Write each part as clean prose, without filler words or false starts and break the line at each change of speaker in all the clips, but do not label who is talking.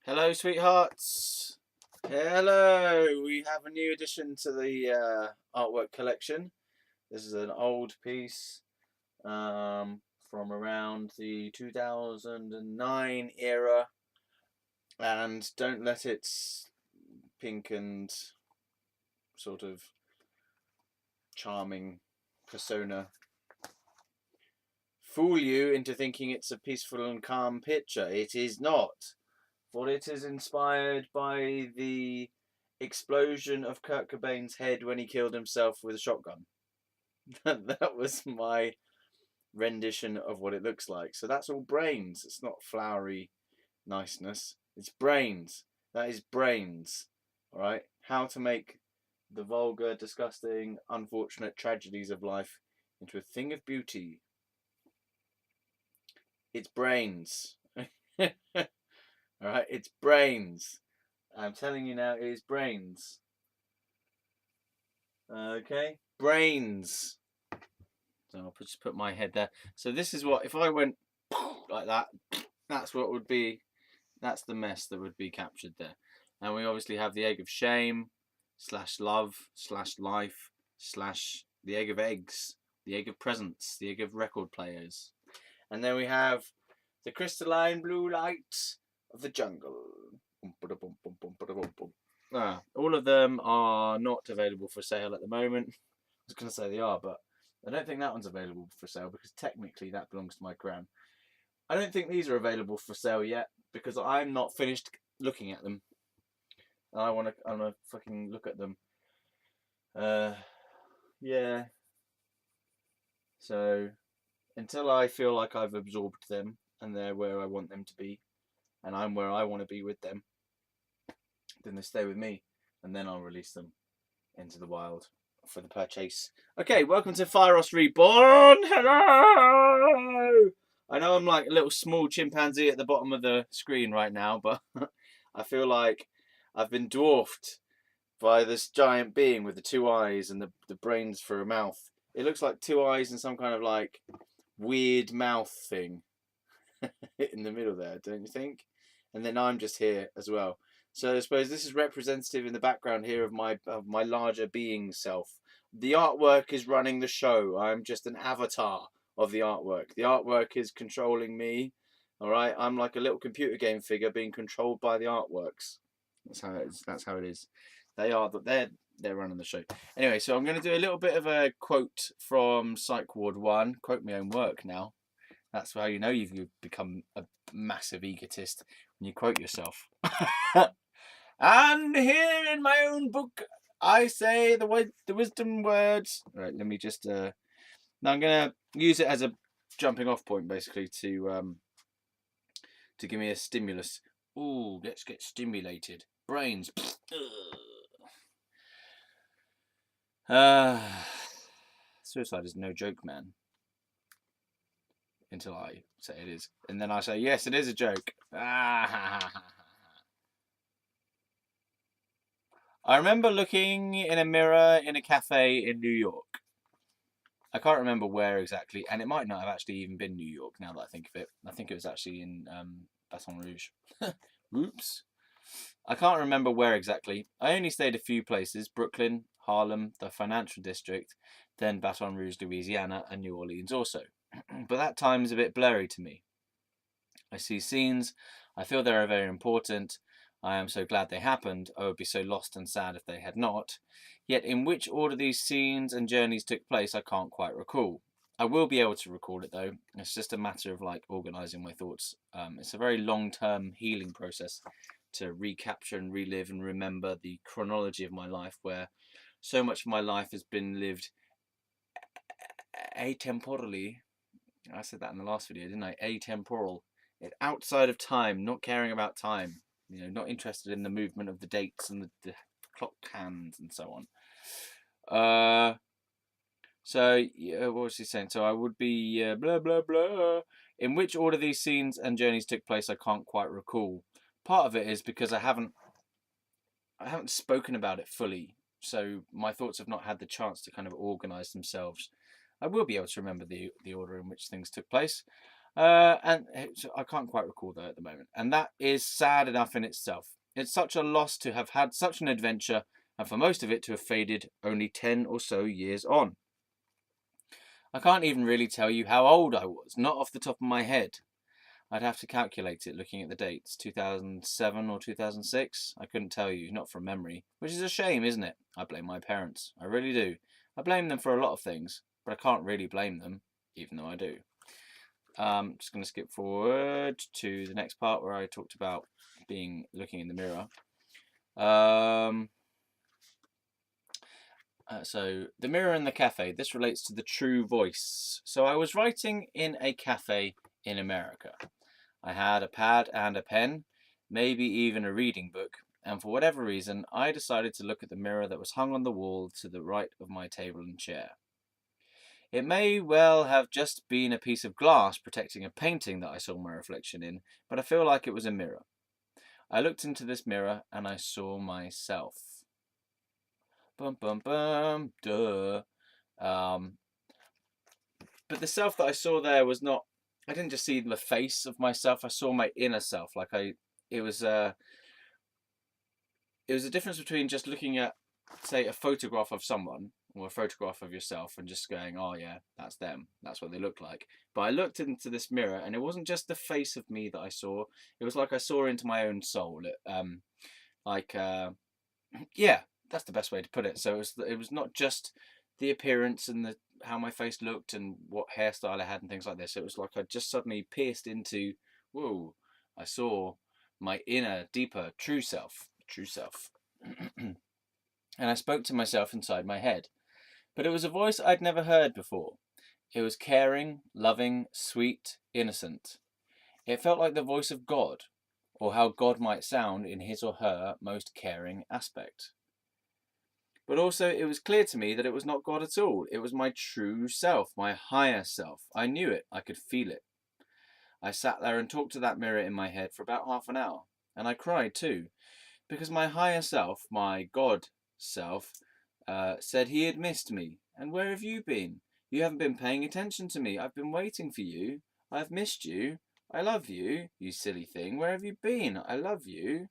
Hello, sweethearts. Hello. We have a new addition to the artwork collection. This is an old piece from around the 2009 era, and don't let its pink and sort of charming persona fool you into thinking it's a peaceful and calm picture. It is not. For it is inspired by the explosion of Kurt Cobain's head when he killed himself with a shotgun. That was my rendition of what it looks like. So that's all brains. It's not flowery niceness. It's brains. That is brains. All right. How to make the vulgar, disgusting, unfortunate tragedies of life into a thing of beauty. It's brains. Alright, it's brains. I'm telling you now, it is brains. Okay, brains. So I'll just put my head there. So this is what, if I went like that, that's what would be, that's the mess that would be captured there. And we obviously have the egg of shame, / love, / life, / the egg of eggs, the egg of presents, the egg of record players. And then we have the crystalline blue light of the jungle. All of them are not available for sale at the moment. I was going to say they are, but I don't think that one's available for sale because technically that belongs to my gran. I don't think these are available for sale yet because I'm not finished looking at them. I want to fucking look at them. Yeah. So until I feel like I've absorbed them and they're where I want them to be, and I'm where I want to be with them, then they stay with me, and then I'll release them into the wild for the purchase. Okay, welcome to Fieros Reborn. Hello. I know I'm like a little small chimpanzee at the bottom of the screen right now, but I feel like I've been dwarfed by this giant being with the 2 eyes and the brains for a mouth. It looks like 2 eyes and some kind of like weird mouth thing in the middle there, don't you think? And then I'm just here as well. So I suppose this is representative in the background here of my larger being self. The artwork is running the show. I'm just an avatar of the artwork. The artwork is controlling me. All right, I'm like a little computer game figure being controlled by the artworks. That's how it is. That's how it is. They're running the show. Anyway, so I'm going to do a little bit of a quote from Psych Ward 1. Quote my own work now. That's how you know you've become a massive egotist when you quote yourself. And here in my own book, I say the wisdom words. Right, let me just. Now I'm gonna use it as a jumping off point, basically, to give me a stimulus. Ooh, let's get stimulated. Brains. Suicide is no joke, man. Until I say it is. And then I say, yes, it is a joke. I remember looking in a mirror in a cafe in New York. I can't remember where exactly, and it might not have actually even been New York now that I think of it. I think it was actually in Baton Rouge. Oops. I can't remember where exactly. I only stayed a few places: Brooklyn, Harlem, the financial district, then Baton Rouge, Louisiana, and New Orleans also. But that time is a bit blurry to me. I see scenes, I feel they are very important, I am so glad they happened, I would be so lost and sad if they had not. Yet in which order these scenes and journeys took place I can't quite recall. I will be able to recall it though, it's just a matter of like organising my thoughts. It's a very long-term healing process to recapture and relive and remember the chronology of my life, where so much of my life has been lived atemporally. I said that in the last video, didn't I? Atemporal. Outside of time, not caring about time. You know, not interested in the movement of the dates and the clock hands and so on. So, yeah, what was he saying? So I would be blah, blah, blah. In which order these scenes and journeys took place, I can't quite recall. Part of it is because I haven't spoken about it fully. So my thoughts have not had the chance to kind of organise themselves. I will be able to remember the order in which things took place. And I can't quite recall that at the moment. And that is sad enough in itself. It's such a loss to have had such an adventure, and for most of it to have faded only 10 or so years on. I can't even really tell you how old I was, not off the top of my head. I'd have to calculate it looking at the dates, 2007 or 2006. I couldn't tell you, not from memory, which is a shame, isn't it? I blame my parents. I really do. I blame them for a lot of things, but I can't really blame them, even though I do. Just going to skip forward to the next part where I talked about looking in the mirror. So the mirror in the cafe. This relates to the true voice. So I was writing in a cafe in America. I had a pad and a pen, maybe even a reading book, and for whatever reason, I decided to look at the mirror that was hung on the wall to the right of my table and chair. It may well have just been a piece of glass protecting a painting that I saw my reflection in, but I feel like it was a mirror. I looked into this mirror and I saw myself. Bum bum bum, duh. But the self that I saw there was not. I didn't just see the face of myself. I saw my inner self. It was a difference between just looking at, say, a photograph of someone or a photograph of yourself and just going, oh yeah, that's them. That's what they look like. But I looked into this mirror and it wasn't just the face of me that I saw. It was like I saw into my own soul. Yeah, that's the best way to put it. So it was not just the appearance and how my face looked and what hairstyle I had and things like this. It was like I just suddenly pierced into, whoa, I saw my inner, deeper, true self. And I spoke to myself inside my head. But it was a voice I'd never heard before. It was caring, loving, sweet, innocent. It felt like the voice of God, or how God might sound in his or her most caring aspect. But also, it was clear to me that it was not God at all. It was my true self, my higher self. I knew it. I could feel it. I sat there and talked to that mirror in my head for about half an hour. And I cried too, because my higher self, my God self, said he had missed me. And where have you been? You haven't been paying attention to me. I've been waiting for you. I've missed you. I love you, you silly thing. Where have you been? I love you.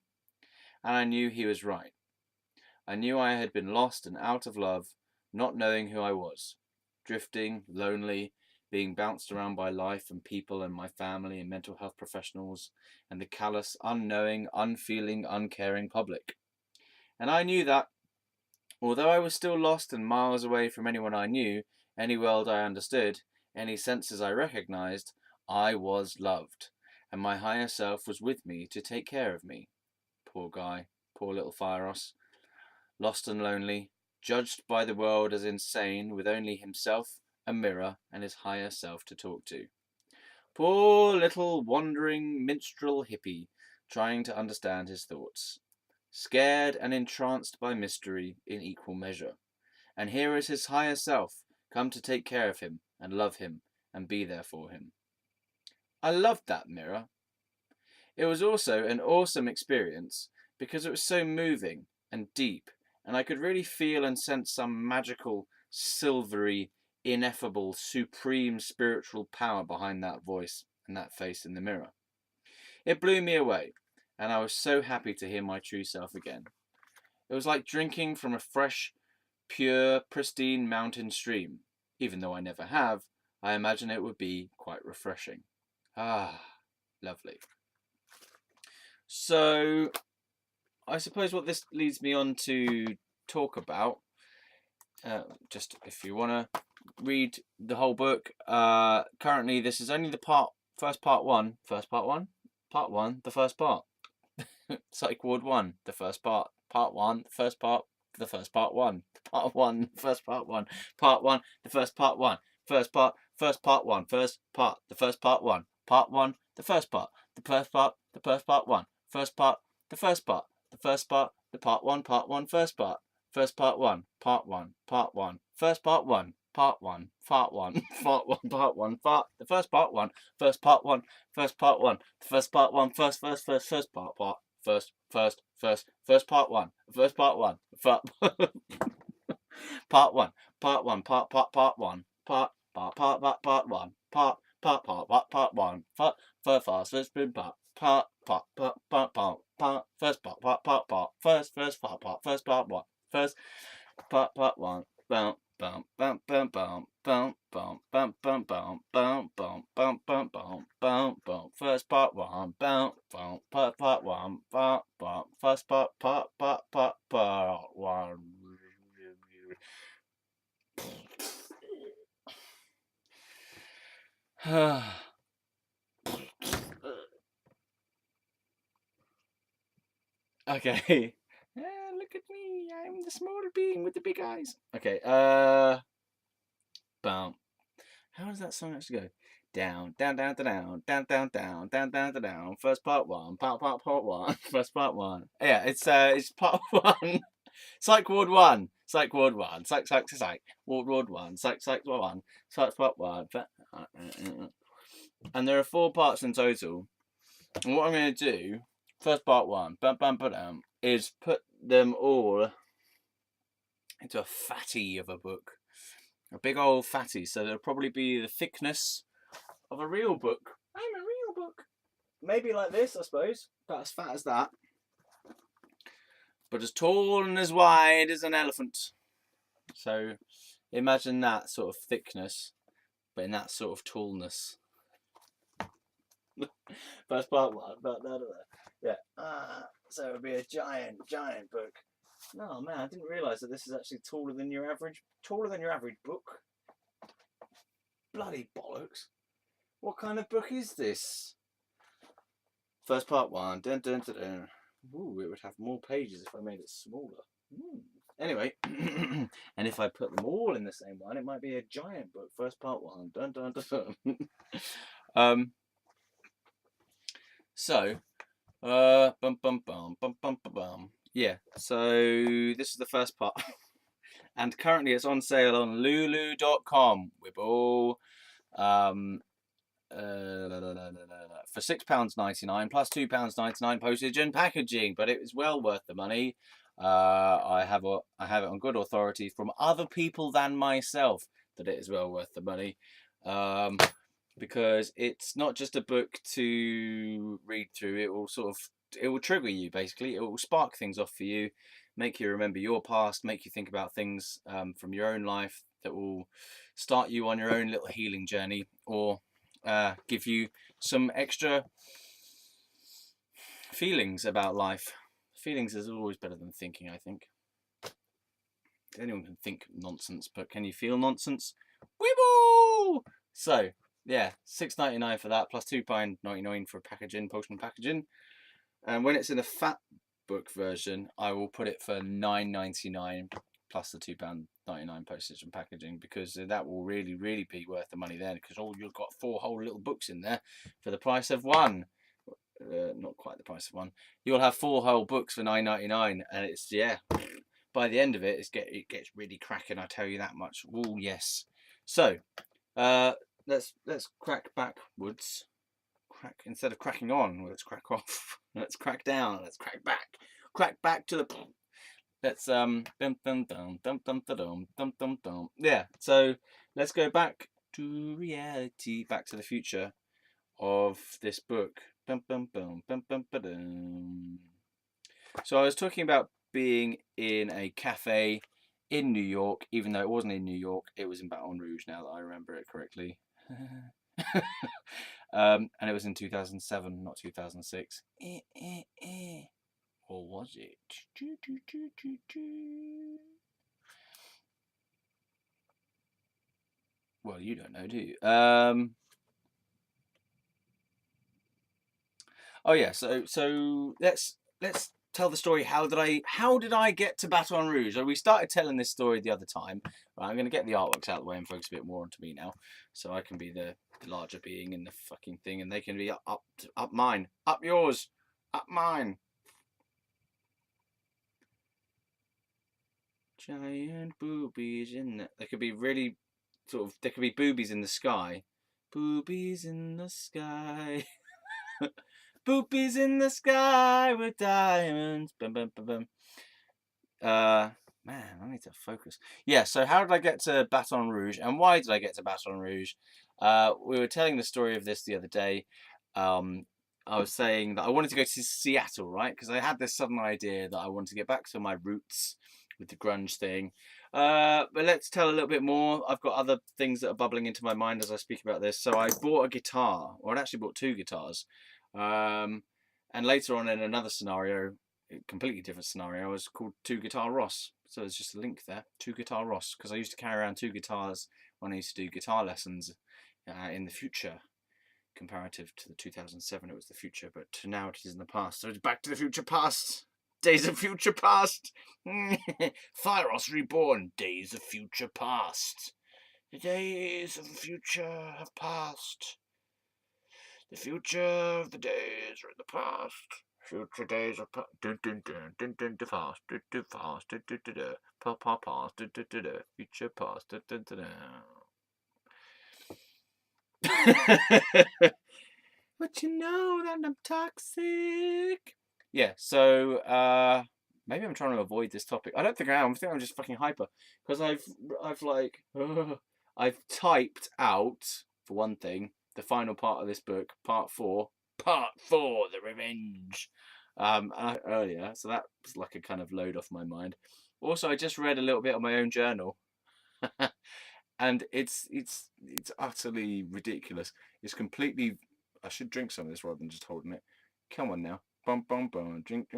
And I knew he was right. I knew I had been lost and out of love, not knowing who I was, drifting, lonely, being bounced around by life and people and my family and mental health professionals and the callous, unknowing, unfeeling, uncaring public. And I knew that, although I was still lost and miles away from anyone I knew, any world I understood, any senses I recognized, I was loved, and my higher self was with me to take care of me. Poor guy, poor little Fieros, lost and lonely, judged by the world as insane, with only himself, a mirror, and his higher self to talk to. Poor little wandering minstrel hippie, trying to understand his thoughts. Scared and entranced by mystery in equal measure. And here is his higher self, come to take care of him, and love him, and be there for him. I loved that mirror. It was also an awesome experience, because it was so moving and deep, and I could really feel and sense some magical, silvery, ineffable, supreme spiritual power behind that voice and that face in the mirror. It blew me away, and I was so happy to hear my true self again. It was like drinking from a fresh, pure, pristine mountain stream. Even though I never have, I imagine it would be quite refreshing. Ah, lovely. So, I suppose what this leads me on to talk about, just if you want to read the whole book, currently this is only the part one, the first part. Psych Ward 1, the first part 1, the first part, the first part 1, part 1, the first part 1, part 1, the first part 1, first part 1, first part, the first part 1, part 1, the first part, the first part, the first part 1, first part, the first part, the first part, the part 1, first part 1, part 1, part 1, first part 1, part 1, part 1, part 1, part 1, part, the first part 1, first part 1, first part 1, the first part 1, first part, first part 1, first part 1, part 1, part 1, part 1, part 1, part 1, part, part one. First spin part first part one. First part one. Bum bum bum bum bum bum bum bum bum bum bum bum bum bum bum bum bum. First part one. Bum bum part one. Bum bum. First part one. Okay. Look at me. I'm the smaller being with the big eyes. Okay. Bum. How does that song actually go? Down, down, down, down, down, down, down, down, down, down, down. First part one. Part one. First part one. Yeah, it's part one. Psych Ward 1. Psych Ward 1. Psych. Ward 1. Psych 1. Psych part 1. And there are 4 parts in total. And what I'm going to do, first part 1, is put them all into a fatty of a book. A big old fatty. So there'll probably be the thickness of a real book. I'm a real book. Maybe like this, I suppose. About as fat as that. But as tall and as wide as an elephant. So imagine that sort of thickness, but in that sort of tallness. First part 1, yeah. So it would be a giant book. No man, I didn't realise that this is actually taller than your average book. Bloody bollocks! What kind of book is this? First part 1. Dun dun dun dun. Ooh, it would have more pages if I made it smaller. Anyway, and if I put them all in the same one, it might be a giant book. First part 1. Dun dun dun dun. So, bum bum bum bum bum bum. Yeah. So this is the first part, and currently it's on sale on Lulu.com. Wibble. For £6.99 plus £2.99 postage and packaging, but it was well worth the money. I have it on good authority from other people than myself that it is well worth the money, because it's not just a book to read through. It will trigger you, basically. It will spark things off for you, make you remember your past, make you think about things from your own life that will start you on your own little healing journey, or give you some extra feelings about life. Feelings is always better than thinking, I think. Anyone can think nonsense, but can you feel nonsense? Wibble! So, yeah, £6.99 for that, plus £2.99 for packaging, postal packaging. And when it's in a fat book version, I will put it for £9.99 plus the £2.99 postage and packaging, because that will really, really be worth the money then, because you've got 4 whole little books in there for the price of one. Not quite the price of one. You'll have 4 whole books for £9.99, and it's, yeah, by the end of it, it gets really cracking, I tell you that much. Oh yes. So let's crack backwards. Crack instead of cracking on, let's crack off. Let's crack down. Let's crack back to the. Let's yeah. So let's go back to reality, Back to the Future of this book. So I was talking about being in a cafe in New York, even though it wasn't in New York, it was in Baton Rouge, now that I remember it correctly. And it was in 2007, not 2006. Or was it? Well, you don't know, do you? Oh yeah, so let's tell the story. How did I get to Baton Rouge? So we started telling this story the other time. Right, I'm going to get the artworks out of the way and focus a bit more onto me now, so I can be the larger being in the fucking thing, and they can be up mine, up yours, up mine. Giant boobies in there. There could be really there could be boobies in the sky. Boobies in the sky. Boobies in the sky with diamonds. Bum, bum, bum, bum. Man, I need to focus. Yeah, so how did I get to Baton Rouge, and why did I get to Baton Rouge? We were telling the story of this the other day. I was saying that I wanted to go to Seattle, right? Because I had this sudden idea that I wanted to get back to my roots with the grunge thing. But let's tell a little bit more. I've got other things that are bubbling into my mind as I speak about this. So I bought a guitar, or I actually bought two guitars. And later on in another scenario, a completely different scenario, I was called Two Guitar Ross. So there's just a link there, Two Guitar Ross, because I used to carry around two guitars when I used to do guitar lessons in the future. Comparative to the 2007, it was the future, but now it is in the past. So it's Back to the Future Past. Days of Future Past. Fieros Reborn. Days of Future Past. The days of the future have passed. The future of the days are in the past. Future days are past. Dun dun dun dun dun dun fast. Dun dun fast. Dun dun dun dun. Past. Dun dun dun dun. Future past. Dun dun dun dun. But you know that I'm toxic. Yeah, so maybe I'm trying to avoid this topic. I don't think I am. I think I'm just fucking hyper because I've like I've typed out, for one thing, the final part of this book, part 4, the revenge. Earlier, so that was like a kind of load off my mind. Also, I just read a little bit of my own journal. And it's utterly ridiculous. It's completely. I should drink some of this rather than just holding it. Come on now, bum bum bum, drink.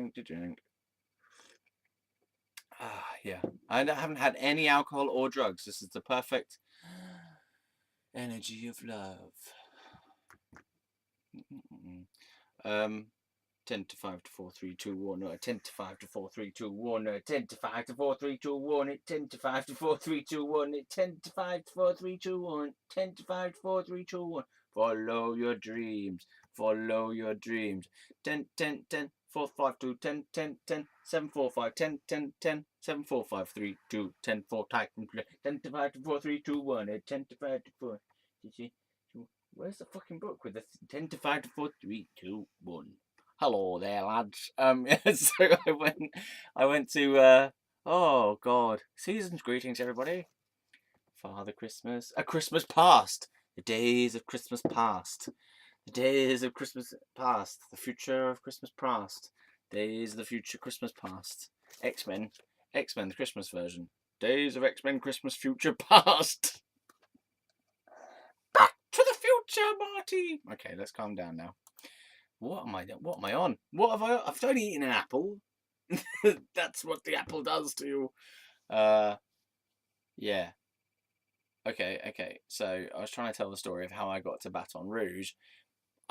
Yeah. I haven't had any alcohol or drugs. This is the perfect energy of love. 10 to 5 to 4 3 2 1 no 10 to 5 to 4 3 2 1 no 10 to 5 to 4 3 2 1 it 10 to 5 to 4 3 2 1 it 10 to 5 to 4 3 2 1 10 to 5 to 4 3 2 1 follow your dreams 10 10 10 4 5 2 10 10 10 7 4 5 10 10 10 7 4 5 3 2 10 4 type 10 to 5 to 4 3 2 1 it 10 to 5 to 4 where's the fucking book with the 10 to 5 to 4 3 2 1 hello there, lads. So I went to, oh God, season's greetings, everybody. Father Christmas, a Christmas past, the days of Christmas past, the days of Christmas past, the future of Christmas past, days of the future Christmas past, X-Men, the Christmas version, days of X-Men Christmas future past. Back to the future, Marty. Okay, let's calm down now. What am I on? What have I? I've only eaten an apple. That's what the apple does to you. Yeah. Okay. So I was trying to tell the story of how I got to Baton Rouge.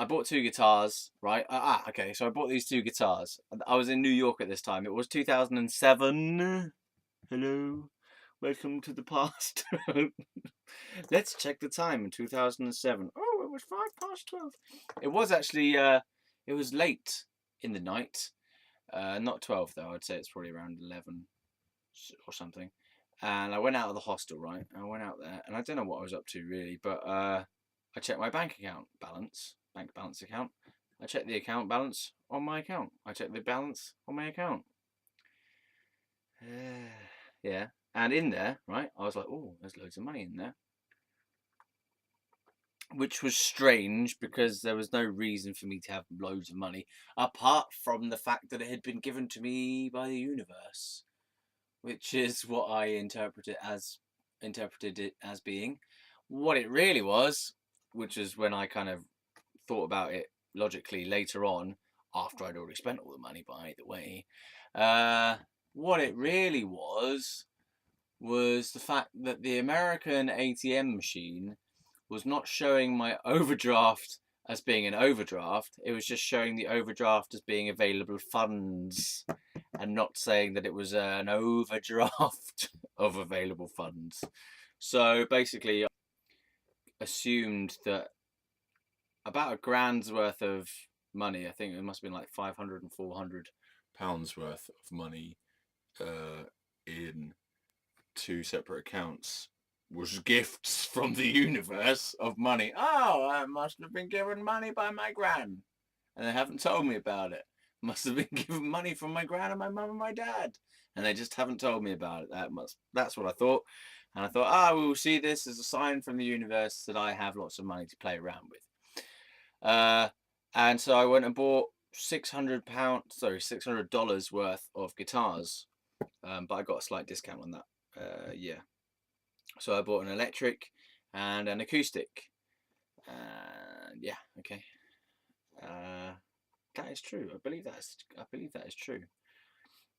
I bought two guitars, right? Okay. So I bought these two guitars. I was in New York at this time. It was 2007. Hello. Welcome to the past. Let's check the time in 2007. Oh, it was 12:05. It was actually it was late in the night. Not 12 though. I'd say it's probably around 11 or something. And I went out of the hostel, right? I went out there, and I don't know what I was up to really, but I checked my bank balance account. I checked the account balance on my account. I checked the balance on my account. Yeah, and in there, right? I was like, oh, there's loads of money in there. Which was strange because there was no reason for me to have loads of money apart from the fact that it had been given to me by the universe, which is what I interpreted it as being. What it really was, which is when I kind of thought about it logically later on, after I'd already spent all the money, by the way, what it really was the fact that the American ATM machine was not showing my overdraft as being an overdraft. It was just showing the overdraft as being available funds and not saying that it was an overdraft of available funds. So basically, I assumed that about a grand's worth of money, I think it must have been like 500 and 400 pounds worth of money in two separate accounts was gifts from the universe of money. Oh, I must have been given money by my gran, and they haven't told me about it. Must have been given money from my gran and my mum and my dad, and they just haven't told me about it. That's what I thought. And I thought, we'll see this as a sign from the universe that I have lots of money to play around with. And so I went and bought $600 worth of guitars, but I got a slight discount on that. Yeah. So I bought an electric and an acoustic. Yeah, okay. That is true. I believe that is true.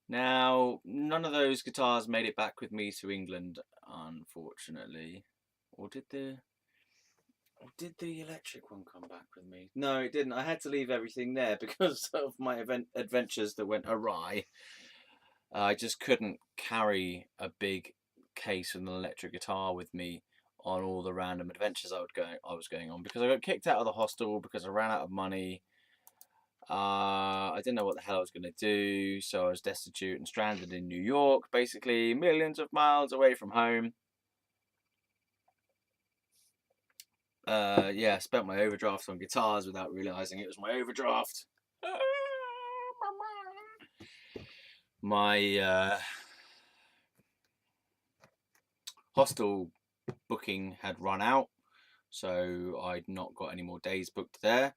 Now, none of those guitars made it back with me to England, unfortunately. Or did the electric one come back with me? No, it didn't. I had to leave everything there because of my adventures that went awry. I just couldn't carry a big case of an electric guitar with me on all the random adventures I was going on, because I got kicked out of the hostel because I ran out of money. I didn't know what the hell I was going to do, so I was destitute and stranded in New York, basically millions of miles away from home. Yeah, I spent my overdraft on guitars without realising it was my overdraft. My hostel booking had run out, so I'd not got any more days booked there.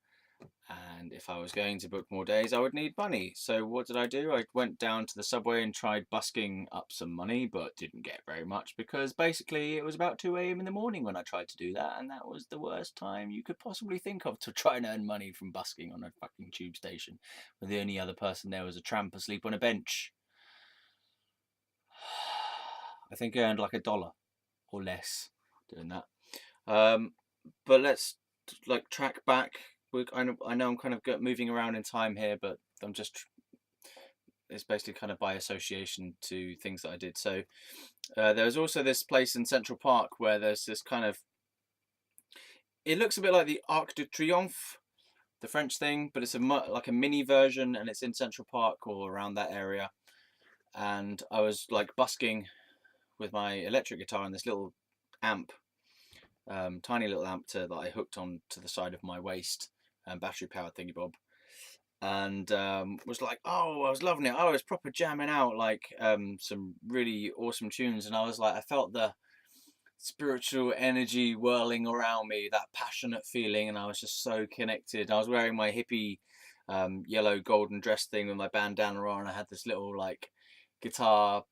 And if I was going to book more days, I would need money. So what did I do? I went down to the subway and tried busking up some money, but didn't get very much, because basically it was about 2 a.m. in the morning when I tried to do that, and that was the worst time you could possibly think of to try and earn money from busking on a fucking tube station, where the only other person there was a tramp asleep on a bench. I think I earned like $1 or less doing that. But let's track back. I know I'm kind of moving around in time here, but it's basically kind of by association to things that I did. So there was also this place in Central Park where there's this kind of, it looks a bit like the Arc de Triomphe, the French thing, but it's like a mini version, and it's in Central Park or around that area. And I was like busking with my electric guitar and this little amp, tiny little amp that I hooked on to the side of my waist, battery powered thingy bob, and was like, I was loving it. I was proper jamming out like some really awesome tunes, and I felt the spiritual energy whirling around me, that passionate feeling, and I was just so connected. I was wearing my hippie yellow golden dress thing with my bandana on, and I had this little like guitar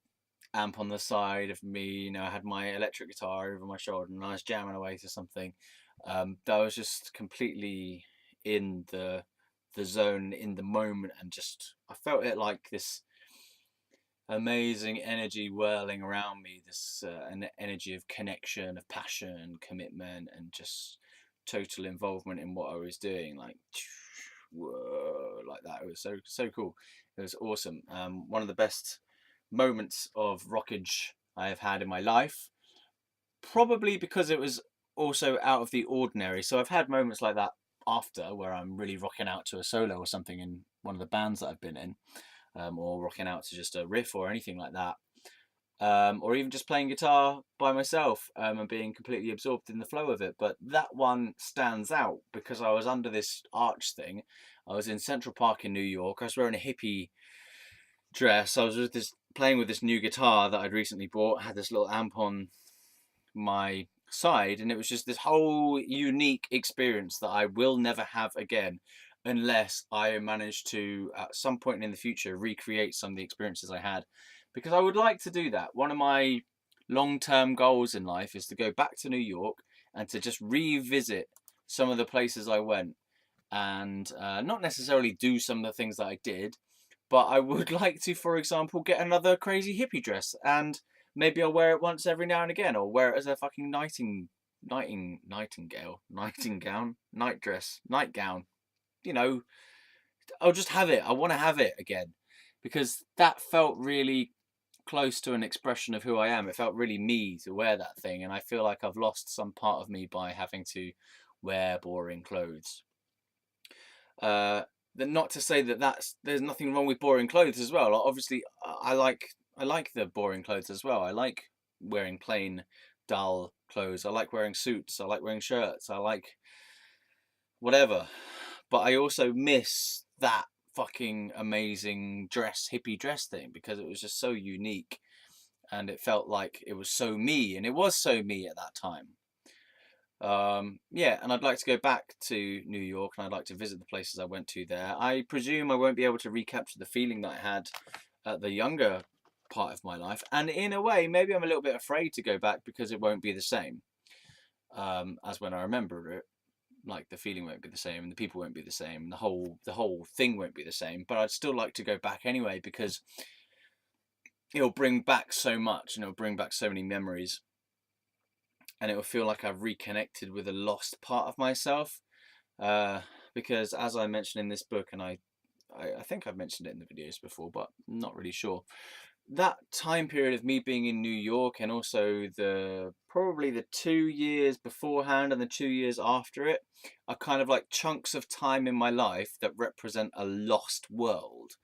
amp on the side of me. I had my electric guitar over my shoulder, and I was jamming away to something. That was just completely in the zone, in the moment, and just I felt it like this amazing energy whirling around me, this an energy of connection, of passion, commitment, and just total involvement in what I was doing, like whoa, like that. It was so cool. It was awesome. One of the best moments of rockage I have had in my life, probably because it was also out of the ordinary. So I've had moments like that after, where I'm really rocking out to a solo or something in one of the bands that I've been in, or rocking out to just a riff or anything like that, or even just playing guitar by myself, and being completely absorbed in the flow of it. But that one stands out because I was under this arch thing. I was in Central Park in New York. I was wearing a hippie dress. I was playing with this new guitar that I'd recently bought. I had this little amp on my side, and it was just this whole unique experience that I will never have again, unless I manage to at some point in the future recreate some of the experiences I had, because I would like to do that. One of my long-term goals in life is to go back to New York and to just revisit some of the places I went, and not necessarily do some of the things that I did, but I would like to, for example, get another crazy hippie dress, and maybe I'll wear it once every now and again, or wear it as a fucking nightgown. I'll just have it. I want to have it again, because that felt really close to an expression of who I am. It felt really me to wear that thing, and I feel like I've lost some part of me by having to wear boring clothes. Not to say that there's nothing wrong with boring clothes as well. Obviously, I like the boring clothes as well. I like wearing plain, dull clothes. I like wearing suits. I like wearing shirts. I like whatever. But I also miss that fucking amazing hippie dress thing, because it was just so unique. and it felt like it was so me, and it was so me at that time. Yeah, and I'd like to go back to New York, and I'd like to visit the places I went to there. I presume I won't be able to recapture the feeling that I had at the younger part of my life, and in a way, maybe I'm a little bit afraid to go back because it won't be the same as when I remember it. Like the feeling won't be the same, and the people won't be the same, and the whole thing won't be the same. But I'd still like to go back anyway because it'll bring back so much, and it'll bring back so many memories, and it will feel like I've reconnected with a lost part of myself. Because as I mentioned in this book, and I think I've mentioned it in the videos before, but I'm not really sure. That time period of me being in New York, and also probably the 2 years beforehand and the 2 years after it, are kind of like chunks of time in my life that represent a lost world.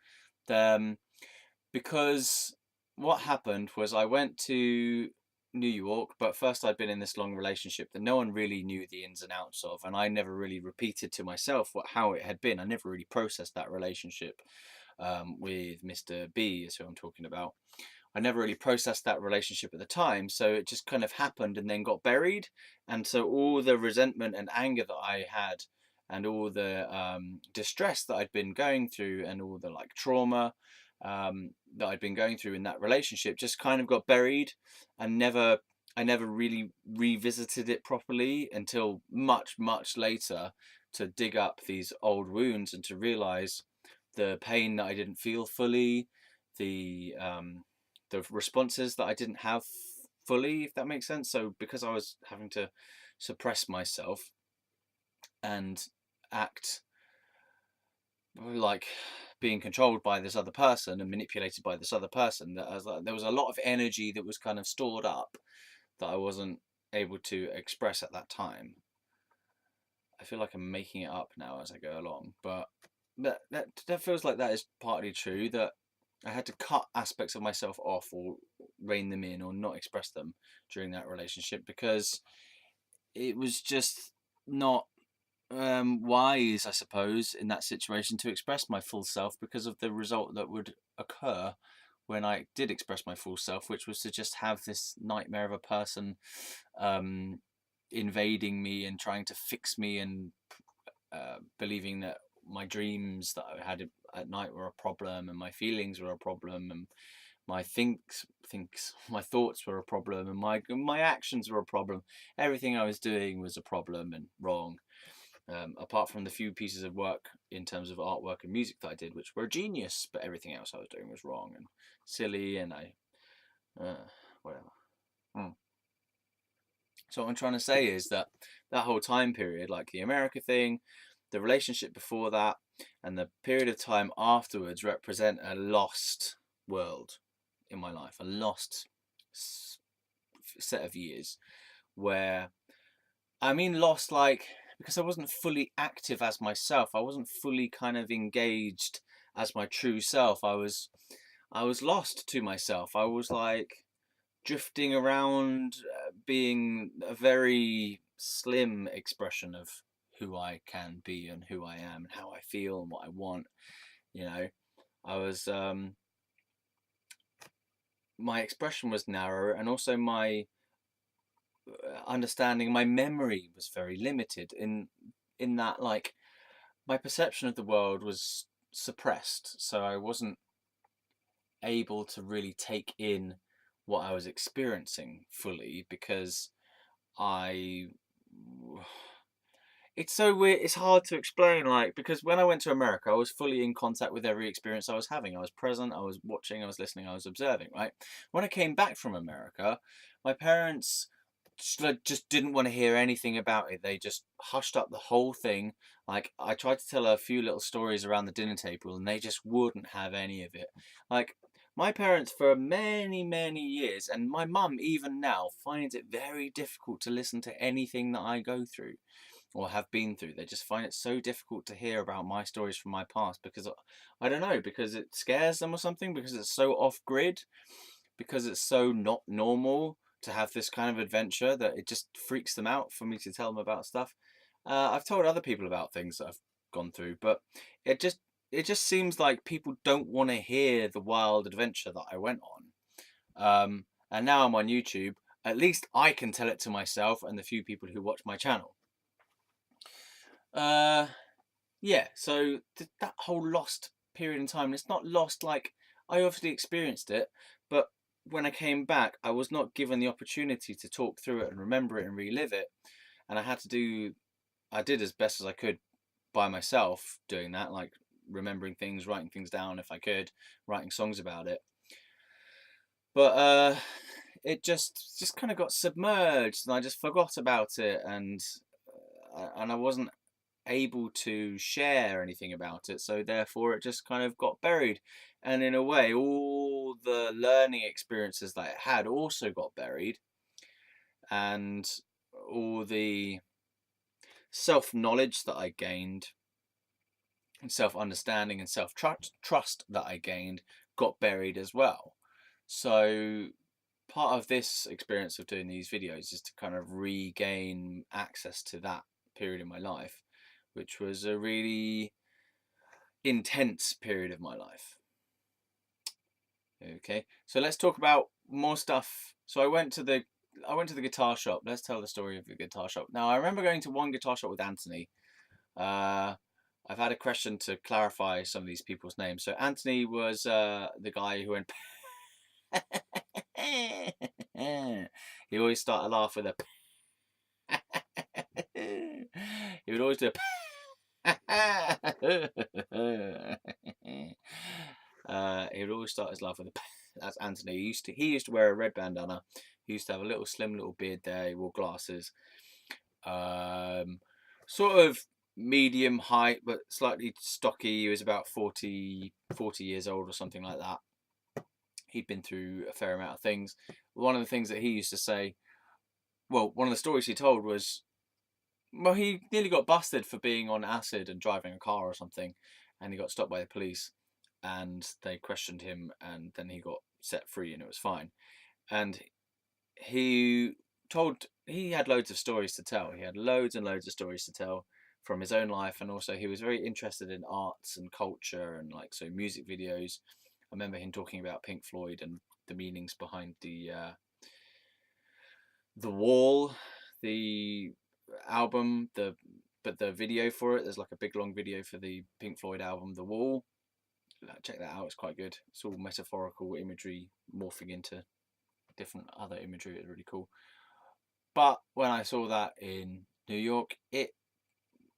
Because what happened was I went to New York, but first I'd been in this long relationship that no one really knew the ins and outs of, and I never really repeated to myself how it had been. I never really processed that relationship with Mr. B, is who I'm talking about. I never really processed that relationship at the time, so it just kind of happened and then got buried. And so all the resentment and anger that I had, and all the distress that I'd been going through, and all the like trauma that I'd been going through in that relationship, just kind of got buried, and I never really revisited it properly until much, much later, to dig up these old wounds and to realize the pain that I didn't feel fully, the responses that I didn't have fully, if that makes sense. So because I was having to suppress myself and act like being controlled by this other person and manipulated by this other person, there was a lot of energy that was kind of stored up that I wasn't able to express at that time. I feel like I'm making it up now as I go along, but that feels like that is partly true, that I had to cut aspects of myself off, or rein them in, or not express them during that relationship, because it was just not wise, I suppose, in that situation to express my full self, because of the result that would occur when I did express my full self, which was to just have this nightmare of a person invading me and trying to fix me, and believing that my dreams that I had at night were a problem, and my feelings were a problem, and my my thoughts were a problem, and my actions were a problem. Everything I was doing was a problem and wrong. Apart from the few pieces of work in terms of artwork and music that I did, which were genius, but everything else I was doing was wrong and silly, and whatever. So what I'm trying to say is that whole time period, like the America thing, the relationship before that, and the period of time afterwards, represent a lost world in my life, a lost set of years, where, I mean lost, like, because I wasn't fully active as myself. I wasn't fully kind of engaged as my true self. I was lost to myself. I was like drifting around, being a very slim expression of who I can be and who I am and how I feel and what I want. You know, I was my expression was narrow, and also my understanding, my memory was very limited, in that, like, my perception of the world was suppressed, so I wasn't able to really take in what I was experiencing fully, because I it's so weird, it's hard to explain, like, because when I went to America, I was fully in contact with every experience I was having. I was present, I was watching, I was listening, I was observing, right? When I came back from America, my parents just didn't want to hear anything about it. They just hushed up the whole thing. Like, I tried to tell a few little stories around the dinner table, and they just wouldn't have any of it. Like, my parents for many, many years, and my mum even now, finds it very difficult to listen to anything that I go through or have been through. They just find it so difficult to hear about my stories from my past, because I don't know, because it scares them or something, because it's so off grid, because it's so not normal to have this kind of adventure, that it just freaks them out for me to tell them about stuff. I've told other people about things that I've gone through, but it just seems like people don't want to hear the wild adventure that I went on. and now I'm on YouTube, at least I can tell it to myself and the few people who watch my channel. Yeah, so that whole lost period in time, it's not lost, like, I obviously experienced it, but when I came back, I was not given the opportunity to talk through it and remember it and relive it. And I did as best as I could by myself doing that, like remembering things, writing things down if I could, writing songs about it. But it just kind of got submerged, and I just forgot about it, and I wasn't able to share anything about it, so therefore it just kind of got buried. And in a way, all the learning experiences that it had also got buried, and all the self-knowledge that I gained, and self-understanding and self-trust that I gained got buried as well. So part of this experience of doing these videos is to kind of regain access to that period in my life, which was a really intense period of my life. Okay, so let's talk about more stuff. So I went to the guitar shop. Let's tell the story of the guitar shop. Now, I remember going to one guitar shop with Anthony. I've had a question to clarify some of these people's names. So Anthony was the guy who went. He always started a laugh with a. He would always do he would always start his laugh with a. That's Anthony. He used to wear a red bandana. He used to have a little slim little beard there. He wore glasses. Sort of medium height, but slightly stocky. He was about 40 years old or something like that. He'd been through a fair amount of things. One of the things that he used to say, well, one of the stories he told was, well, he nearly got busted for being on acid and driving a car or something, and he got stopped by the police, and they questioned him, and then he got set free, and it was fine. And he had loads of stories to tell. He had loads and loads of stories to tell from his own life, and also he was very interested in arts and culture and like so music videos. I remember him talking about Pink Floyd and the meanings behind the Wall, the album, but the video for it. There's like a big long video for the Pink Floyd album, The Wall. Check that out. It's quite good. It's all metaphorical imagery morphing into different other imagery. It's really cool. But when I saw that in New York, it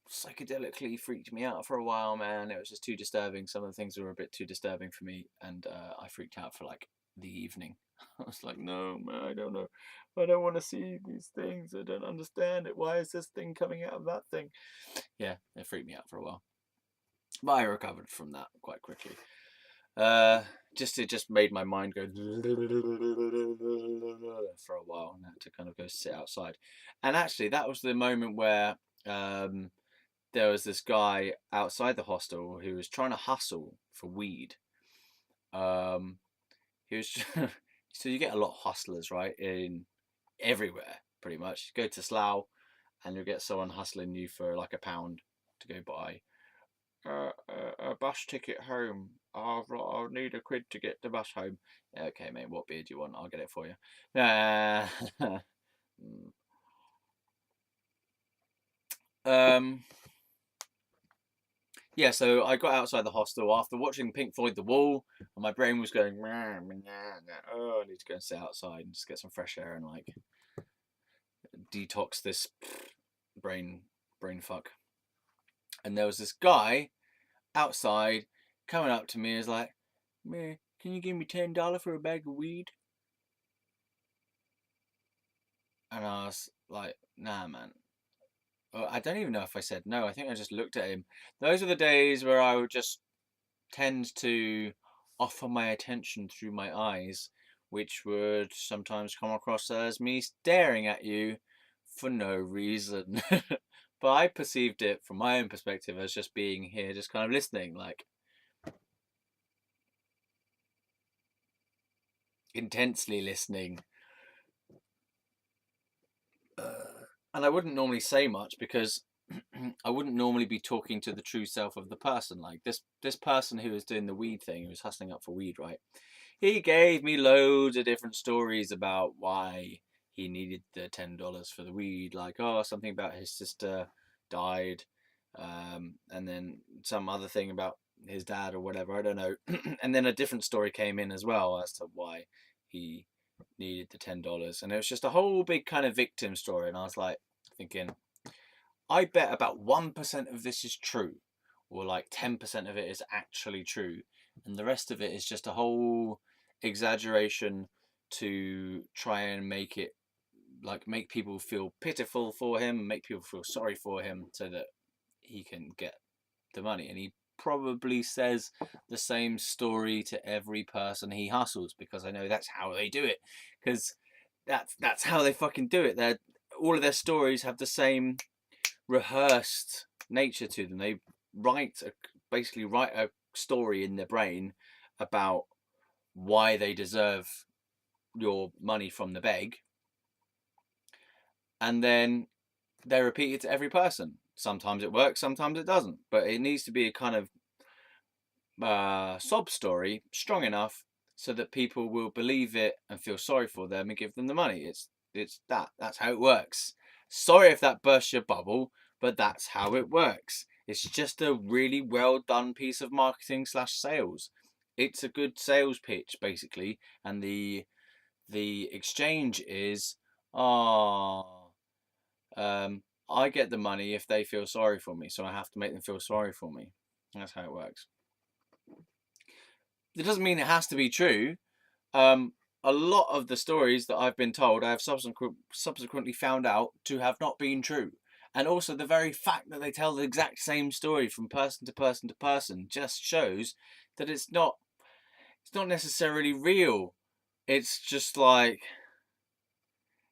psychedelically freaked me out for a while, man. It was just too disturbing. Some of the things were a bit too disturbing for me, and I freaked out for like the evening. I was like, no, man, I don't know. I don't want to see these things. I don't understand it. Why is this thing coming out of that thing? Yeah, it freaked me out for a while. But I recovered from that quite quickly. It just made my mind go for a while, and I had to kind of go sit outside. And actually, that was the moment where there was this guy outside the hostel who was trying to hustle for weed. He was so you get a lot of hustlers, right, in everywhere pretty much. You go to Slough and you'll get someone hustling you for like £1 to go buy a bus ticket home. I'll need £1 to get the bus home. Yeah, okay, mate, what beer do you want? I'll get it for you. Yeah, so I got outside the hostel after watching Pink Floyd The Wall, and my brain was going, oh, I need to go and sit outside and just get some fresh air and like detox this brain fuck. And there was this guy outside coming up to me and is like, man, can you give me $10 for a bag of weed? And I was like, nah, man. I don't even know if I said no. I think I just looked at him. Those are the days where I would just tend to offer my attention through my eyes, which would sometimes come across as me staring at you for no reason. But I perceived it from my own perspective as just being here, just kind of listening, like intensely listening. And I wouldn't normally say much because I wouldn't normally be talking to the true self of the person. Like this person who was doing the weed thing, who was hustling up for weed, right? He gave me loads of different stories about why he needed the $10 for the weed. Like, oh, something about his sister died, and then some other thing about his dad or whatever. I don't know. And then a different story came in as well as to why he needed the $10, and it was just a whole big kind of victim story. And I was like thinking, I bet about 1% of this is true, or like 10% of it is actually true, and the rest of it is just a whole exaggeration to try and make it like make people feel pitiful for him, make people feel sorry for him so that he can get the money. And he probably says the same story to every person he hustles, because I know that's how they do it, because that's how they fucking do it. They're all of their stories have the same rehearsed nature to them. They basically write a story in their brain about why they deserve your money from the beg, and then they repeat it to every person. Sometimes it works, sometimes it doesn't, but it needs to be a kind of sob story strong enough so that people will believe it and feel sorry for them and give them the money. That's how it works. Sorry if that bursts your bubble, but that's how it works. It's just a really well done piece of marketing slash sales. It's a good sales pitch basically, and the exchange is, oh, I get the money if they feel sorry for me, so I have to make them feel sorry for me. That's how it works. It doesn't mean it has to be true. A lot of the stories that I've been told, I have subsequently found out to have not been true. And also, the very fact that they tell the exact same story from person to person to person just shows that it's not necessarily real. It's just like,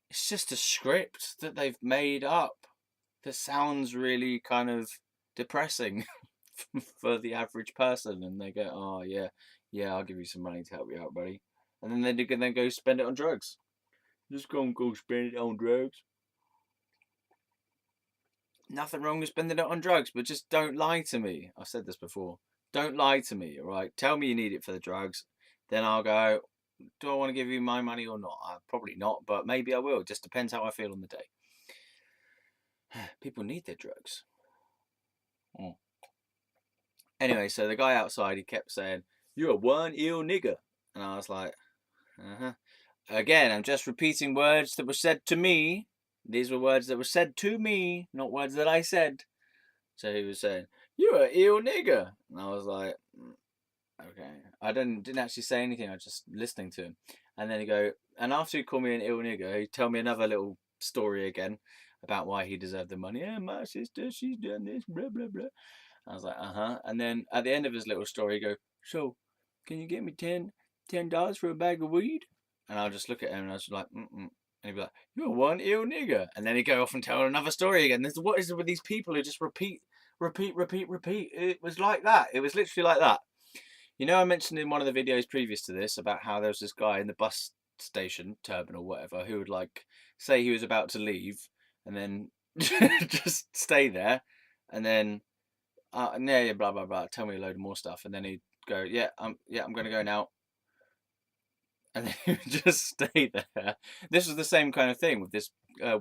it's just a script that they've made up that sounds really kind of depressing for the average person. And they go, oh yeah, yeah, I'll give you some money to help you out, buddy. And then they can then go spend it on drugs. Just go spend it on drugs. Nothing wrong with spending it on drugs, but just don't lie to me. I've said this before. Don't lie to me, all right? Tell me you need it for the drugs. Then I'll go, do I want to give you my money or not? Probably not, but maybe I will. It just depends how I feel on the day. People need their drugs. Mm. Anyway, so the guy outside, he kept saying, "You're one ill nigger." And I was like, uh-huh. Again, I'm just repeating words that were said to me. These were words that were said to me, not words that I said. So he was saying, "You're an ill nigger." And I was like, okay. I didn't actually say anything, I was just listening to him. And then and after he called me an ill nigger, he'd tell me another little story again about why he deserved the money. Yeah, my sister, she's done this, blah, blah, blah. I was like, uh-huh. And then at the end of his little story, he'd go, "So, can you get me $10 for a bag of weed?" And I'll just look at him and I was like, mm-mm. And he'd be like, "You're one ill nigger." And then he'd go off and tell another story again. What is it with these people who just repeat, repeat, repeat, repeat? It was like that. It was literally like that. You know, I mentioned in one of the videos previous to this about how there was this guy in the bus station, terminal, whatever, who would like say he was about to leave and then just stay there, and then yeah, blah blah blah, tell me a load of more stuff, and then he'd go, yeah, I'm gonna go now, and then he would just stay there. This was the same kind of thing with this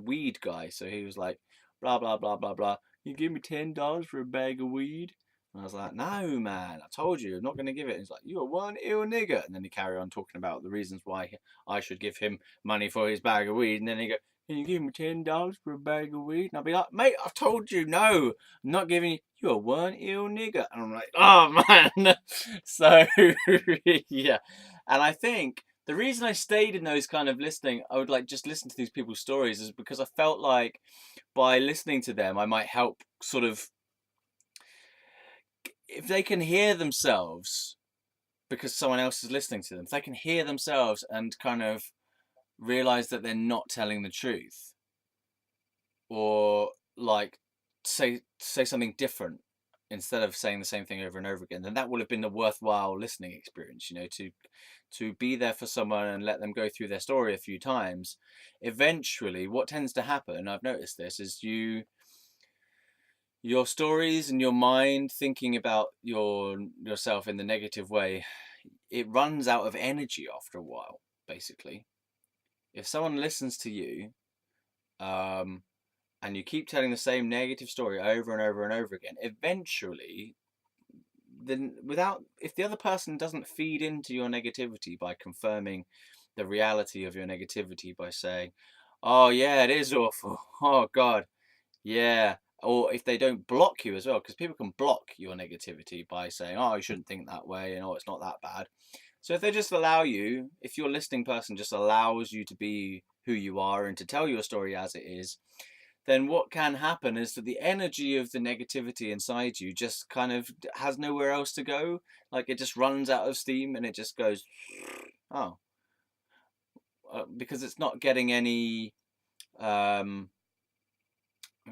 weed guy. So he was like, blah blah blah blah blah. You give me $10 for a bag of weed? And I was like, no, man, I told you, I'm not going to give it. And he's like, you're one ill nigger. And then he carried on talking about the reasons why I should give him money for his bag of weed. And then he go, can you give me $10 for a bag of weed? And I'll be like, mate, I've told you, no, I'm not giving you. You're one ill nigger. And I'm like, oh, man. So, yeah. And I think the reason I stayed in those kind of listening, I would like just listen to these people's stories, is because I felt like by listening to them, I might help sort of, if they can hear themselves because someone else is listening to them, if they can hear themselves and kind of realize that they're not telling the truth, or like say something different instead of saying the same thing over and over again, then that would have been a worthwhile listening experience, you know, to be there for someone and let them go through their story a few times. Eventually what tends to happen, I've noticed this, is your stories and your mind thinking about yourself in the negative way, it runs out of energy after a while, basically. If someone listens to you, and you keep telling the same negative story over and over and over again, eventually, then if the other person doesn't feed into your negativity by confirming the reality of your negativity by saying, "Oh yeah, it is awful. Oh God, yeah." Or if they don't block you as well, because people can block your negativity by saying, "Oh, you shouldn't think that way," and "Oh, it's not that bad." So if they just allow you, if your listening person just allows you to be who you are and to tell your story as it is, then what can happen is that the energy of the negativity inside you just kind of has nowhere else to go. Like it just runs out of steam and it just goes, oh, because it's not getting any, let's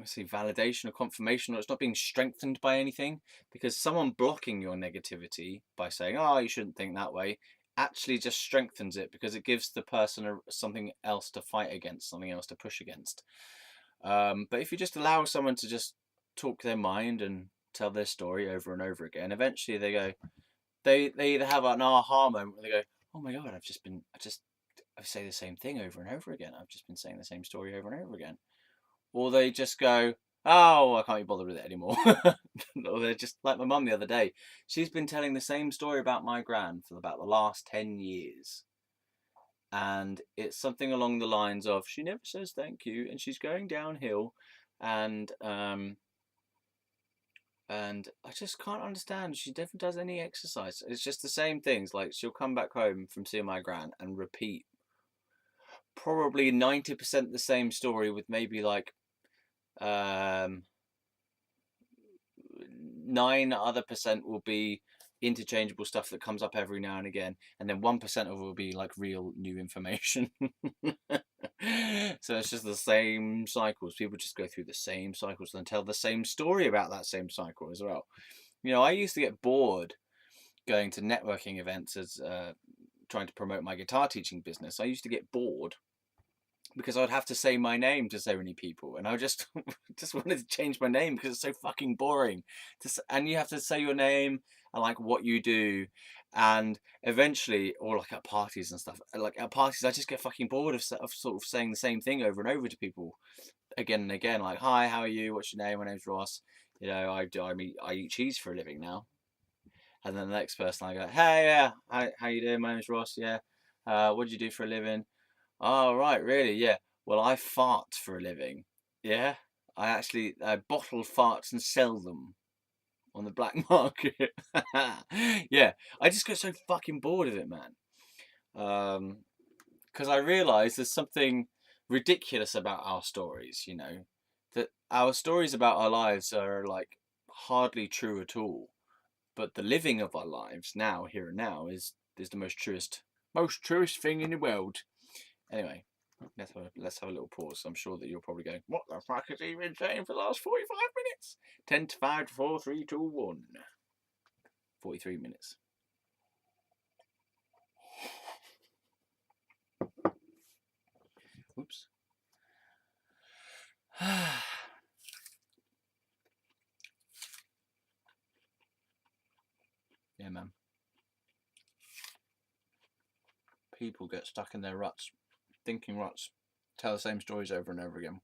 see, validation or confirmation, or it's not being strengthened by anything. Because someone blocking your negativity by saying, oh, you shouldn't think that way, actually just strengthens it because it gives the person something else to fight against, something else to push against. But if you just allow someone to just talk their mind and tell their story over and over again, eventually they either have an aha moment where they go, oh my God, I say the same thing over and over again. I've just been saying the same story over and over again. Or they just go, oh, I can't be bothered with it anymore. Or they're just like my mum the other day. She's been telling the same story about my gran for about the last 10 years. And it's something along the lines of she never says thank you and she's going downhill, and I just can't understand. She never does any exercise. It's just the same things. Like she'll come back home from seeing my gran and repeat probably 90% the same story with maybe like 9% will be interchangeable stuff that comes up every now and again, and then 1% of it will be like real new information. So it's just the same cycles. People just go through the same cycles and tell the same story about that same cycle as well. I used to get bored going to networking events as trying to promote my guitar teaching business. I used to get bored because I'd have to say my name to so many people, and I just wanted to change my name because it's so fucking boring. And you have to say your name and like what you do, and eventually, or like at parties and stuff. Like at parties, I just get fucking bored of sort of saying the same thing over and over to people again and again. Like, hi, how are you? What's your name? My name's Ross. I eat cheese for a living now. And then the next person, I go, hey, yeah, how you doing? My name's Ross. Yeah. What do you do for a living? Oh, right, really? Yeah. Well, I fart for a living. Yeah. I bottle farts and sell them on the black market. Yeah. I just get so fucking bored of it, man. Because I realise there's something ridiculous about our stories, that our stories about our lives are like hardly true at all. But the living of our lives now, here and now, is the most truest thing in the world. Anyway, let's have a little pause. I'm sure that you're probably going, what the fuck has he been saying for the last 45 minutes? 10 to 5 to 4, 3, 2, 1. 43 minutes. Oops. Yeah, man. People get stuck in their ruts, thinking ruts, tell the same stories over and over again.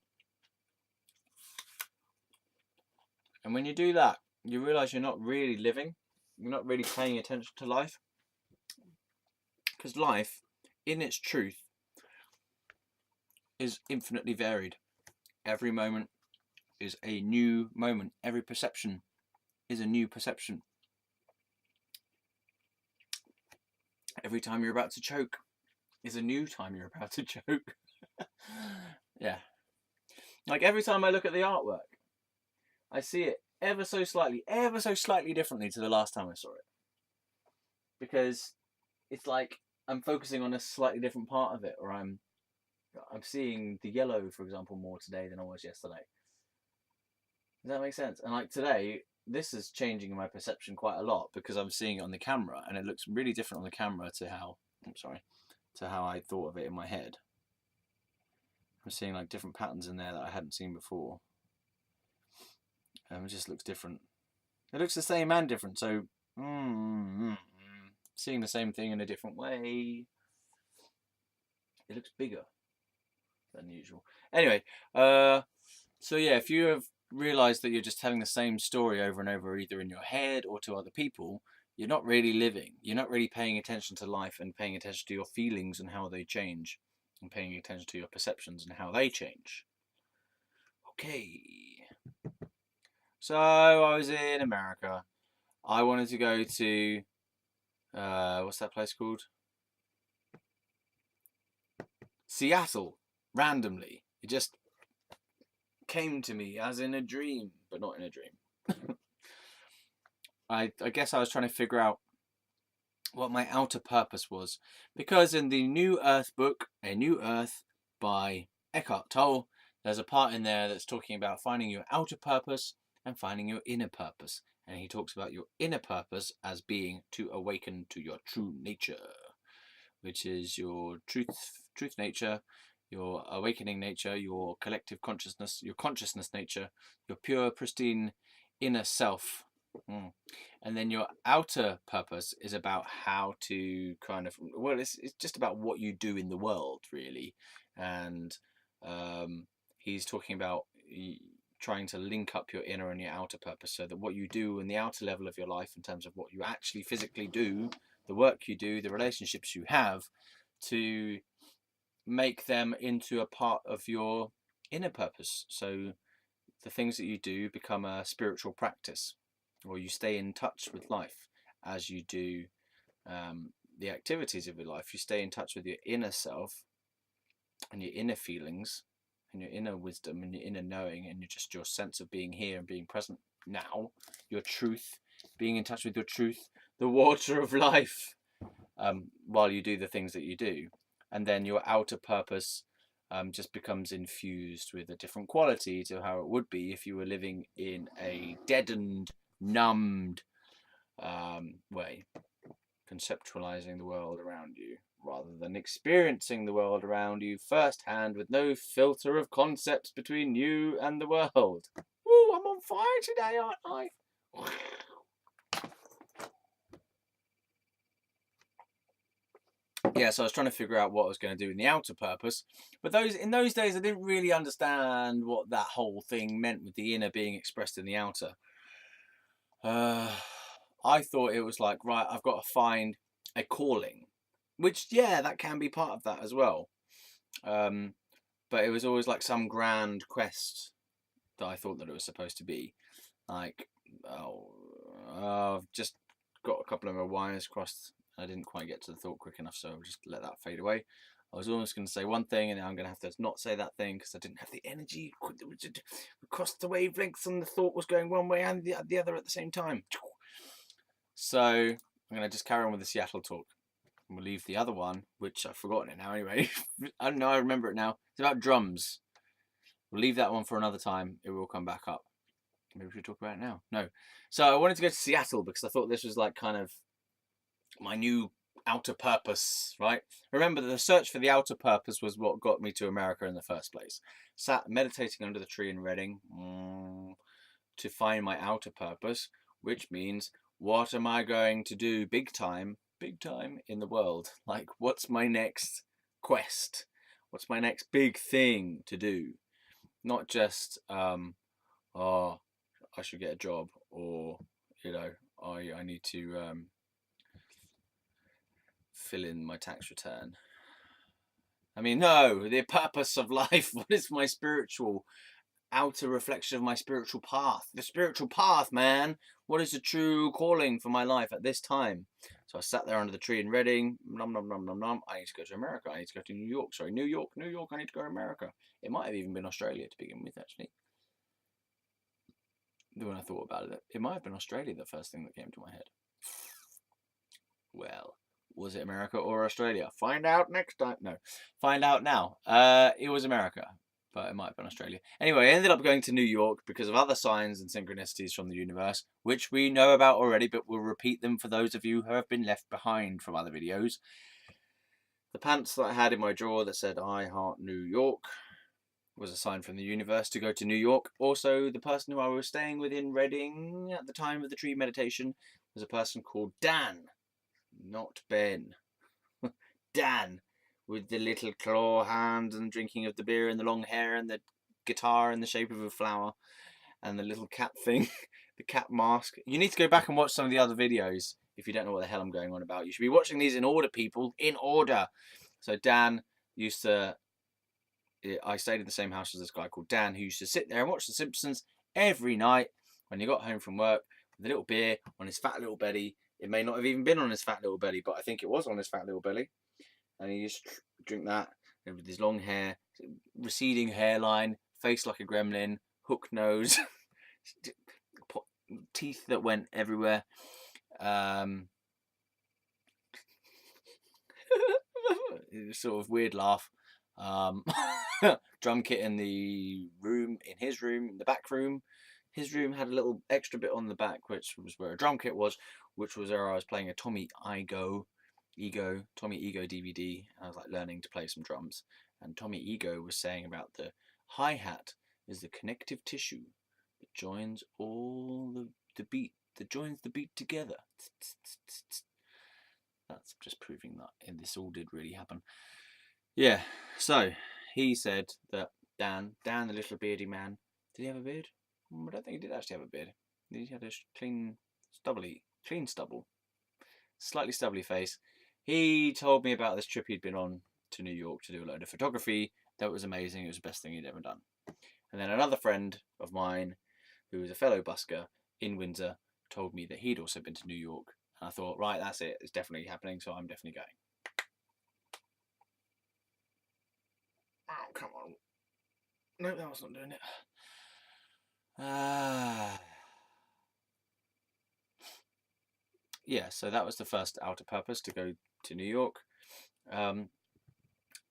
And when you do that, you realise you're not really living. You're not really paying attention to life. Because life, in its truth, is infinitely varied. Every moment is a new moment. Every perception is a new perception. Every time you're about to choke is a new time you're about to choke. Yeah. Like every time I look at the artwork, I see it ever so slightly differently to the last time I saw it. Because it's like I'm focusing on a slightly different part of it, or I'm seeing the yellow, for example, more today than I was yesterday. Does that make sense? And like today, this is changing my perception quite a lot because I'm seeing it on the camera, and it looks really different on the camera to how I thought of it in my head. I'm seeing like different patterns in there that I hadn't seen before. It just looks different. It looks the same and different. So, seeing the same thing in a different way. It looks bigger than usual. Anyway, so yeah, if you have realised that you're just telling the same story over and over, either in your head or to other people, you're not really living. You're not really paying attention to life and paying attention to your feelings and how they change, and paying attention to your perceptions and how they change. Okay. So I was in America. I wanted to go to what's that place called? Seattle. Randomly, it just came to me as in a dream, but not in a dream. I guess I was trying to figure out what my outer purpose was, because in the New Earth book, A New Earth by Eckhart Tolle, there's a part in there that's talking about finding your outer purpose and finding your inner purpose, and he talks about your inner purpose as being to awaken to your true nature, which is your truth nature, your awakening nature, your collective consciousness, your consciousness nature, your pure, pristine inner self. And then your outer purpose is about how to kind of, well, it's just about what you do in the world, really. And he's talking about trying to link up your inner and your outer purpose, so that what you do in the outer level of your life, in terms of what you actually physically do, the work you do, the relationships you have, to make them into a part of your inner purpose. So the things that you do become a spiritual practice, or you stay in touch with life as you do the activities of your life. You stay in touch with your inner self and your inner feelings and your inner wisdom and your inner knowing, and just your sense of being here and being present now, your truth, being in touch with your truth, the water of life, while you do the things that you do. And then your outer purpose just becomes infused with a different quality to how it would be if you were living in a deadened, numbed way, conceptualizing the world around you rather than experiencing the world around you firsthand, with no filter of concepts between you and the world. Ooh, I'm on fire today, aren't I? Yeah, so I was trying to figure out what I was going to do in the outer purpose, but in those days I didn't really understand what that whole thing meant with the inner being expressed in the outer. I thought it was like, right, I've got to find a calling, which, yeah, that can be part of that as well. But it was always like some grand quest that I thought that it was supposed to be. Like, I've just got a couple of my wires crossed. I didn't quite get to the thought quick enough, so I'll just let that fade away. I was almost going to say one thing, and now I'm going to have to not say that thing because I didn't have the energy. We crossed the wavelengths, and the thought was going one way and the other at the same time. So I'm going to just carry on with the Seattle talk. And we'll leave the other one, which I've forgotten it now anyway. I don't know, I remember it now. It's about drums. We'll leave that one for another time. It will come back up. Maybe we should talk about it now. No. So I wanted to go to Seattle because I thought this was like kind of my new outer purpose, right? Remember that the search for the outer purpose was what got me to America in the first place. Sat meditating under the tree in Reading to find my outer purpose, which means, what am I going to do big time in the world? Like, what's my next quest? What's my next big thing to do? Not just, I should get a job, or, I need to fill in my tax return. I mean, no, the purpose of life. What is my spiritual outer reflection of my spiritual path? The spiritual path, man. What is the true calling for my life at this time? So I sat there under the tree in Reading. Nom, nom, nom, nom, nom. I need to go to America. I need to go to New York. Sorry, New York. I need to go to America. It might have even been Australia to begin with, actually. When I thought about it, it might have been Australia, the first thing that came to my head. Well, was it America or Australia? Find out next time. No, find out now. It was America, but it might have been Australia. Anyway, I ended up going to New York because of other signs and synchronicities from the universe, which we know about already, but we'll repeat them for those of you who have been left behind from other videos. The pants that I had in my drawer that said, "I heart New York," was a sign from the universe to go to New York. Also, the person who I was staying with in Reading at the time of the tree meditation was a person called Dan, not Ben. Dan, with the little claw hands and drinking of the beer and the long hair and the guitar in the shape of a flower and the little cat thing, the cat mask. You need to go back and watch some of the other videos if you don't know what the hell I'm going on about. You should be watching these in order, people, in order. So Dan used to... I stayed in the same house as this guy called Dan, who used to sit there and watch The Simpsons every night when he got home from work with a little beer on his fat little belly. It may not have even been on his fat little belly, but I think it was on his fat little belly. And he used to drink that with his long hair, receding hairline, face like a gremlin, hook nose, teeth that went everywhere. Sort of weird laugh. Drum kit in the room, in his room, in the back room. His room had a little extra bit on the back, which was where a drum kit was, which was where I was playing a Tommy Ego DVD. And I was like learning to play some drums. And Tommy Ego was saying about the hi-hat is the connective tissue that joins all the beat, that joins the beat together. That's just proving that this all did really happen. Yeah, so he said that Dan, the little beardy man, did he have a beard? I don't think he did actually have a beard. He had a clean stubble, slightly stubbly face. He told me about this trip he'd been on to New York to do a load of photography. That was amazing. It was the best thing he'd ever done. And then another friend of mine, who was a fellow busker in Windsor, told me that he'd also been to New York. And I thought, right, that's it. It's definitely happening, so I'm definitely going. Oh, come on. No, that was not doing it. Yeah, so that was the first outer purpose, to go to New York.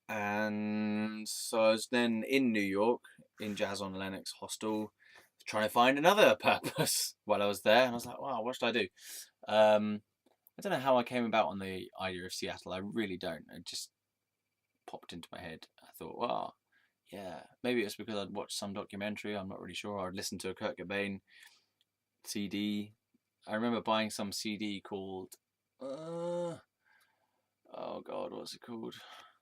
And so I was then in New York, in Jazz on Lennox Hostel, trying to find another purpose while I was there. And I was like, wow, what should I do? I don't know how I came about on the idea of Seattle. I really don't. It just popped into my head. I thought, wow, yeah, maybe it's because I'd watched some documentary. I'm not really sure. I'd listened to a Kurt Cobain CD. I remember buying some CD called, oh God, what's it called?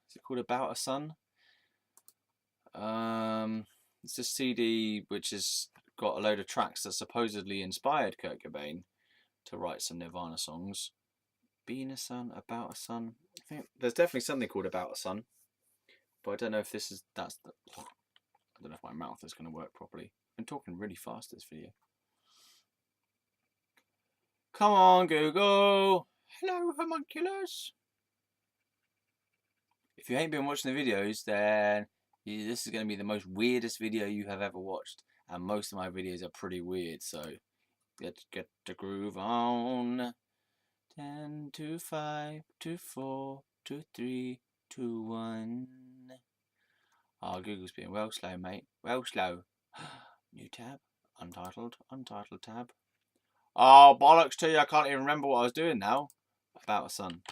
Is it called About a Sun? It's a CD which has got a load of tracks that supposedly inspired Kurt Cobain to write some Nirvana songs. Being a Sun, About a Sun. I think there's definitely something called About a Sun, but I don't know if I don't know if my mouth is going to work properly. I'm talking really fast this video. Come on, Google. Hello, homunculus. If you ain't been watching the videos, then this is going to be the most weirdest video you have ever watched. And most of my videos are pretty weird, so let's get the groove on. 10, 2, 5, 2, 4, 2, 3, 2, 1. Oh, Google's being well slow, mate. Well slow. New tab. Untitled tab. Oh, bollocks to you. I can't even remember what I was doing now. About a Sun.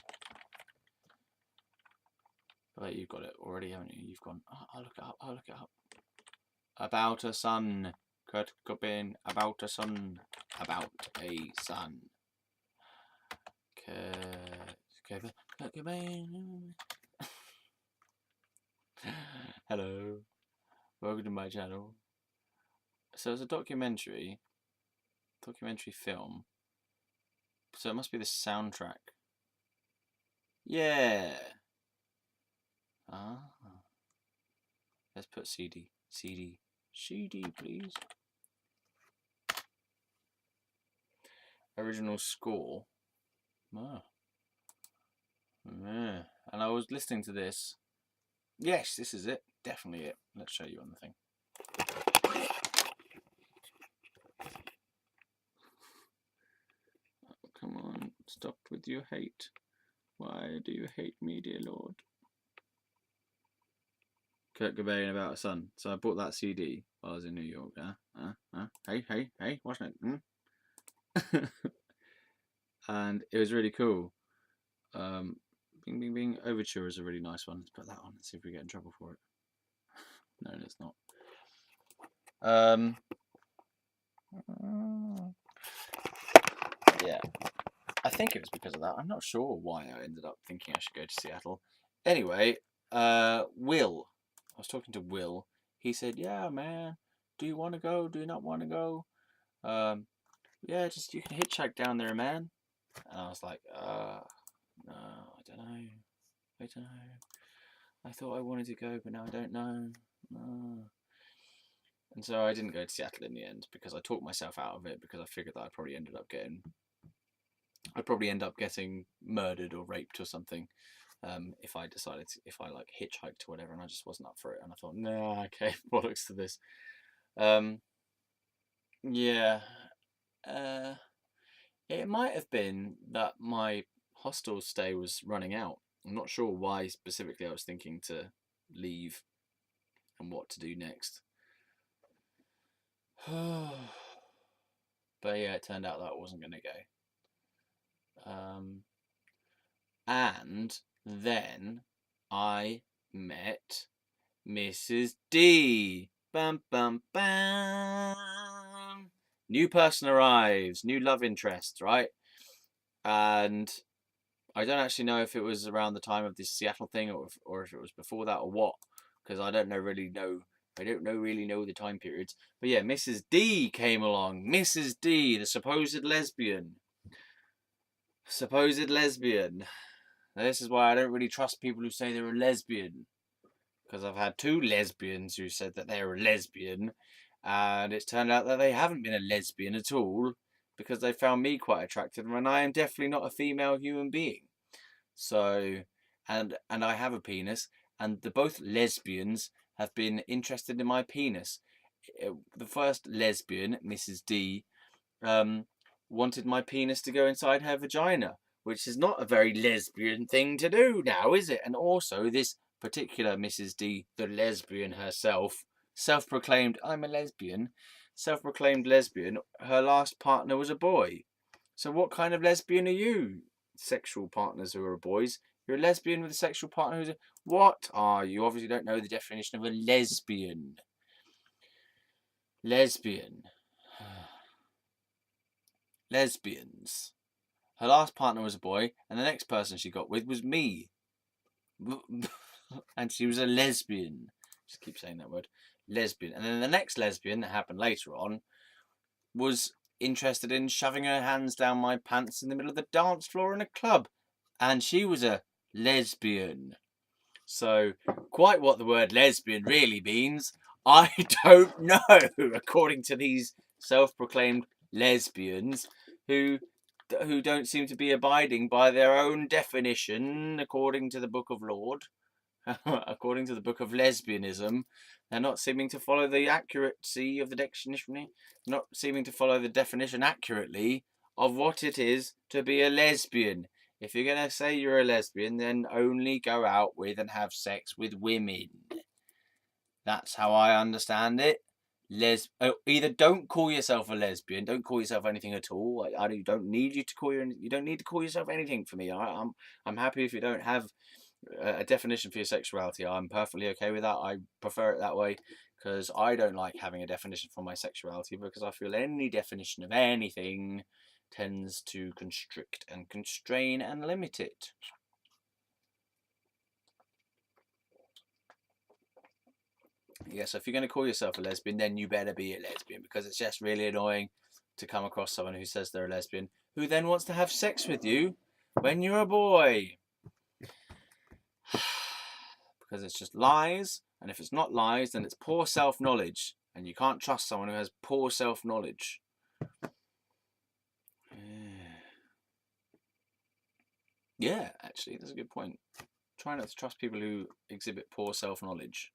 I bet you've got it already, haven't you? You've gone, oh, I'll look it up. About a Sun. Kurt Cobain. About a Sun. About a Sun. Kurt Cobain. Hello. Welcome to my channel. So it's a documentary film. So it must be the soundtrack. Yeah. Ah. Let's put CD, please. Original score. Oh. Yeah. And I was listening to this. Yes, this is it. Definitely it. Let's show you on the thing. Oh, come on. Stop with your hate. Why do you hate me, dear Lord? Kurt Cobain, About a Sun. So I bought that CD while I was in New York. Hey, wasn't it? And it was really cool. Bing, bing, bing. Overture is a really nice one. Let's put that on and see if we get in trouble for it. No, it's not. Yeah, I think it was because of that. I'm not sure why I ended up thinking I should go to Seattle. Anyway, Will. I was talking to Will. He said, "Yeah, man. Do you want to go? Do you not want to go? Yeah, just you can hitchhike down there, man." And I was like, no, I don't know. I don't know. I thought I wanted to go, but now I don't know. And so I didn't go to Seattle in the end because I talked myself out of it because I figured that I'd probably end up getting murdered or raped or something if I decided if I like hitchhiked or whatever, and I just wasn't up for it. And I thought, no, okay, bollocks to this. Yeah, it might have been that my hostel stay was running out. I'm not sure why specifically I was thinking to leave and what to do next. But yeah, it turned out that I wasn't going to go. And then I met Mrs. D. Bum bum bum. New person arrives, new love interest, right? And I don't actually know if it was around the time of this Seattle thing or if it was before that or what, because I don't really know the time periods. But yeah, Mrs. D came along. Mrs. D, the supposed lesbian. Supposed lesbian. This is why I don't really trust people who say they're a lesbian. Because I've had 2 lesbians who said that they're a lesbian, and it's turned out that they haven't been a lesbian at all, because they found me quite attractive, and I am definitely not a female human being. So, and I have a penis, and both lesbians have been interested in my penis. The first lesbian, Mrs. D, wanted my penis to go inside her vagina, which is not a very lesbian thing to do now, is it? And also, this particular Mrs. D, the lesbian herself, self-proclaimed, I'm a lesbian, self-proclaimed lesbian, her last partner was a boy. So what kind of lesbian are you? Sexual partners who are boys. You're a lesbian with a sexual partner who's a... What are you? Obviously don't know the definition of a lesbian. Lesbian. Lesbians. Her last partner was a boy, and the next person she got with was me. And she was a lesbian. Just keep saying that word. Lesbian. And then the next lesbian that happened later on was interested in shoving her hands down my pants in the middle of the dance floor in a club. And she was a lesbian. So, quite what the word lesbian really means, I don't know, according to these self-proclaimed lesbians who don't seem to be abiding by their own definition according to the Book of Lord. According to the Book of Lesbianism, they're not seeming to follow the accuracy of the dictionary, not seeming to follow the definition accurately of what it is to be a lesbian. If you're going to say you're a lesbian, then only go out with and have sex with women. That's how I understand it. Either don't call yourself a lesbian, don't call yourself anything at all. I don't need you to call you don't need to call yourself anything for me. I'm happy if you don't have a definition for your sexuality. I'm perfectly okay with that. I prefer it that way because I don't like having a definition for my sexuality, because I feel any definition of anything tends to constrict and constrain and limit it. Yeah, so if you're going to call yourself a lesbian, then you better be a lesbian, because it's just really annoying to come across someone who says they're a lesbian who then wants to have sex with you when you're a boy. Because it's just lies, and if it's not lies, then it's poor self-knowledge, and you can't trust someone who has poor self-knowledge. Yeah, actually, that's a good point. Try not to trust people who exhibit poor self-knowledge,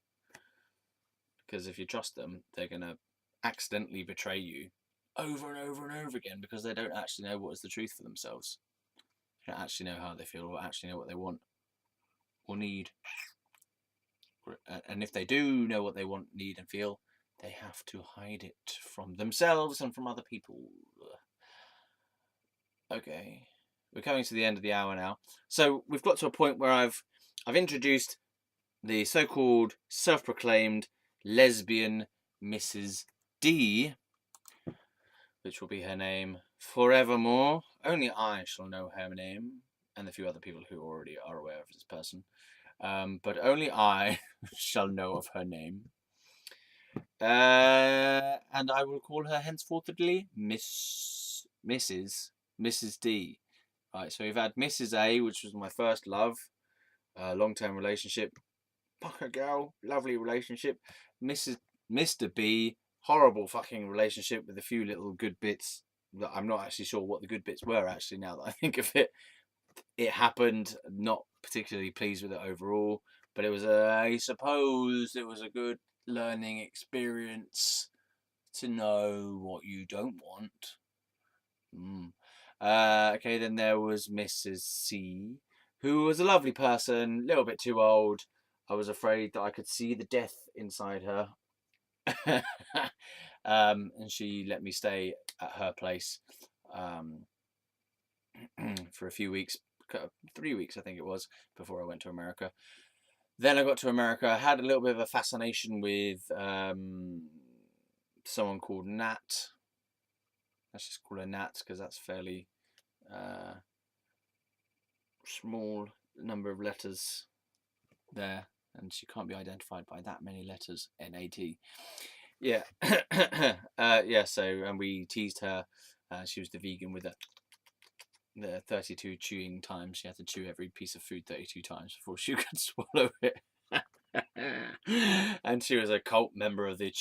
because if you trust them, they're going to accidentally betray you over and over and over again, because they don't actually know what is the truth for themselves. They don't actually know how they feel, or actually know what they want or need. And if they do know what they want, need, and feel, they have to hide it from themselves and from other people. Okay, we're coming to the end of the hour now. So we've got to a point where I've introduced the so-called self-proclaimed lesbian Mrs. D, which will be her name forevermore. Only I shall know her name, and a few other people who already are aware of this person. But only I shall know of her name. And I will call her henceforthly Mrs. D. Right, so we've had Mrs. A, which was my first love, long-term relationship. Fucker girl, lovely relationship. Mr. B, horrible fucking relationship with a few little good bits that I'm not actually sure what the good bits were actually now that I think of it. It happened, not particularly pleased with it overall, but it was I suppose it was a good learning experience to know what you don't want. Okay, then there was Mrs. C, who was a lovely person, a little bit too old. I was afraid that I could see the death inside her. And she let me stay at her place for a few weeks, 3 weeks I think it was, before I went to America. Then I got to America. I had a little bit of a fascination with someone called Nat. Let's just call her Nat because that's fairly small number of letters there, and she can't be identified by that many letters. N-A-T. Yeah. Yeah, so, and we teased her. She was the vegan with the 32 chewing times. She had to chew every piece of food 32 times before she could swallow it. And she was a cult member of the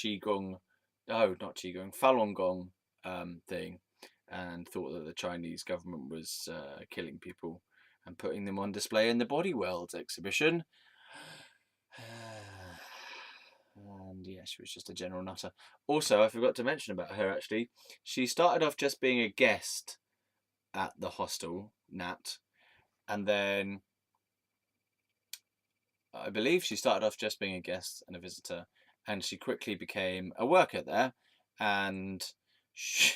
Falun Gong thing, and thought that the Chinese government was killing people and putting them on display in the Body Worlds exhibition. And yeah, she was just a general nutter. Also, I forgot to mention about her actually. She started off just being a guest at the hostel, Nat, and then I believe she started off just being a guest and a visitor, and she quickly became a worker there, and she,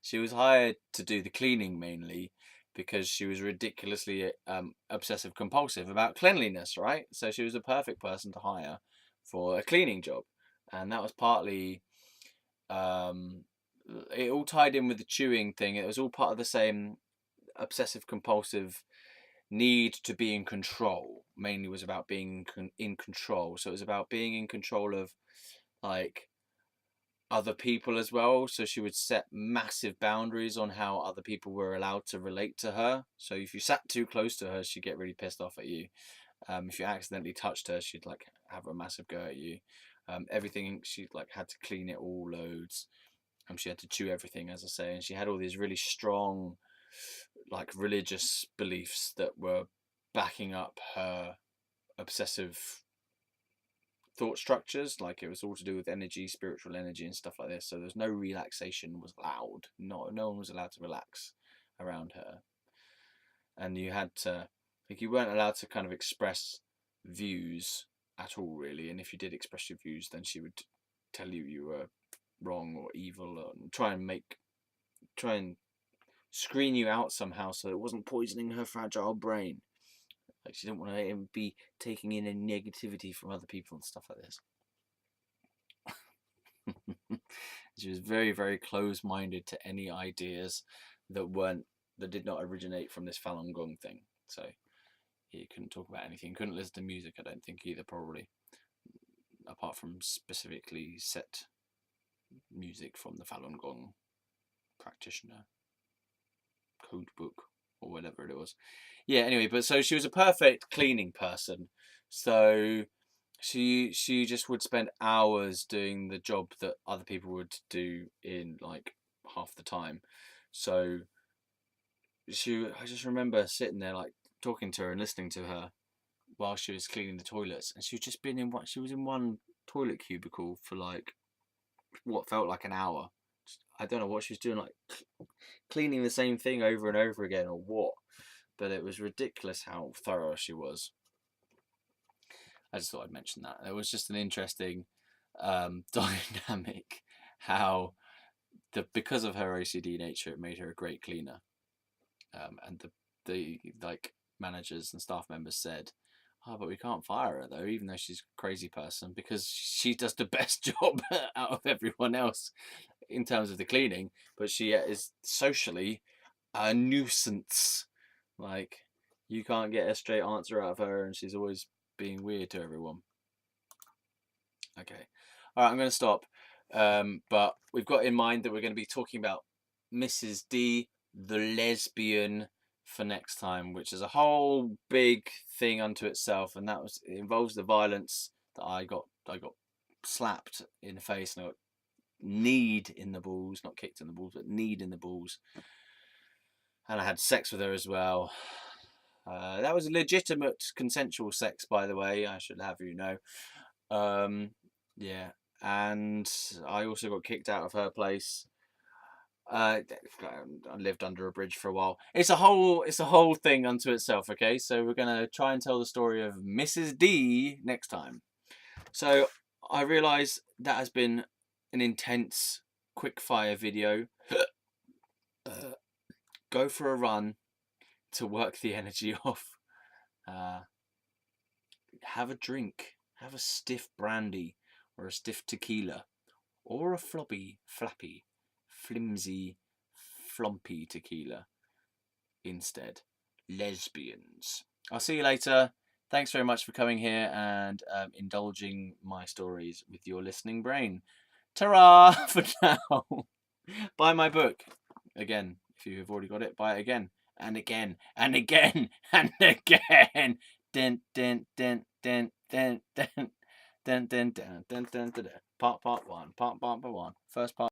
she was hired to do the cleaning mainly because she was ridiculously obsessive compulsive about cleanliness, right? So she was a perfect person to hire for a cleaning job, and that was partly it all tied in with the chewing thing. It was all part of the same obsessive compulsive need to be in control. Mainly was about being in control. So it was about being in control of like other people as well. So she would set massive boundaries on how other people were allowed to relate to her. So if you sat too close to her, she'd get really pissed off at you. If you accidentally touched her, she'd like have a massive go at you. Everything, she like had to clean it all loads. She had to chew everything, as I say, and she had all these really strong like religious beliefs that were backing up her obsessive thought structures. Like it was all to do with energy, spiritual energy and stuff like this. So there's no relaxation was allowed. No one was allowed to relax around her. And you had to, like, you weren't allowed to kind of express views at all really. And if you did express your views, then she would tell you you were wrong or evil, and try and screen you out somehow so it wasn't poisoning her fragile brain. Like she didn't want to be taking in any negativity from other people and stuff like this. She was very, very close-minded to any ideas that did not originate from this Falun Gong thing. So you couldn't talk about anything. Couldn't listen to music, I don't think either, probably. Apart from specifically set music from the Falun Gong practitioner code book or whatever it was. Yeah, anyway, but so she was a perfect cleaning person. So she just would spend hours doing the job that other people would do in like half the time. So I just remember sitting there like talking to her and listening to her while she was cleaning the toilets, and she was just she was in one toilet cubicle for like what felt like an hour. I don't know what she was doing, like cleaning the same thing over and over again or what, but it was ridiculous how thorough she was. I just thought I'd mention that. It was just an interesting dynamic how because of her OCD nature, it made her a great cleaner. And the like managers and staff members said, Oh, but we can't fire her though, even though she's a crazy person, because she does the best job out of everyone else in terms of the cleaning. But she is socially a nuisance. Like, you can't get a straight answer out of her, and she's always being weird to everyone. Okay, all right, I'm going to stop. But we've got in mind that we're going to be talking about Mrs. D, the lesbian, for next time, which is a whole big thing unto itself, and it involves the violence that I got slapped in the face, and I got kneed in the balls, not kicked in the balls, but kneed in the balls, and I had sex with her as well. That was legitimate consensual sex, by the way. I should have you know. Yeah, and I also got kicked out of her place. I lived under a bridge for a while. It's a whole thing unto itself. Okay, so we're gonna try and tell the story of Mrs. D next time. So I realise that has been an intense quick fire video. Go for a run to work the energy off. Have a drink. Have a stiff brandy or a stiff tequila or a flappy, flimsy, flumpy tequila instead. Lesbians. I'll see you later. Thanks very much for coming here and indulging my stories with your listening brain. Ta-ra for now. Buy my book. Again, if you have already got it, buy it again. And again, and again, and again. Dun, dun, dun, dun, dun, dun. Dun, dun, dun, dun, dun, dun, dun. Part one. Part one. First part.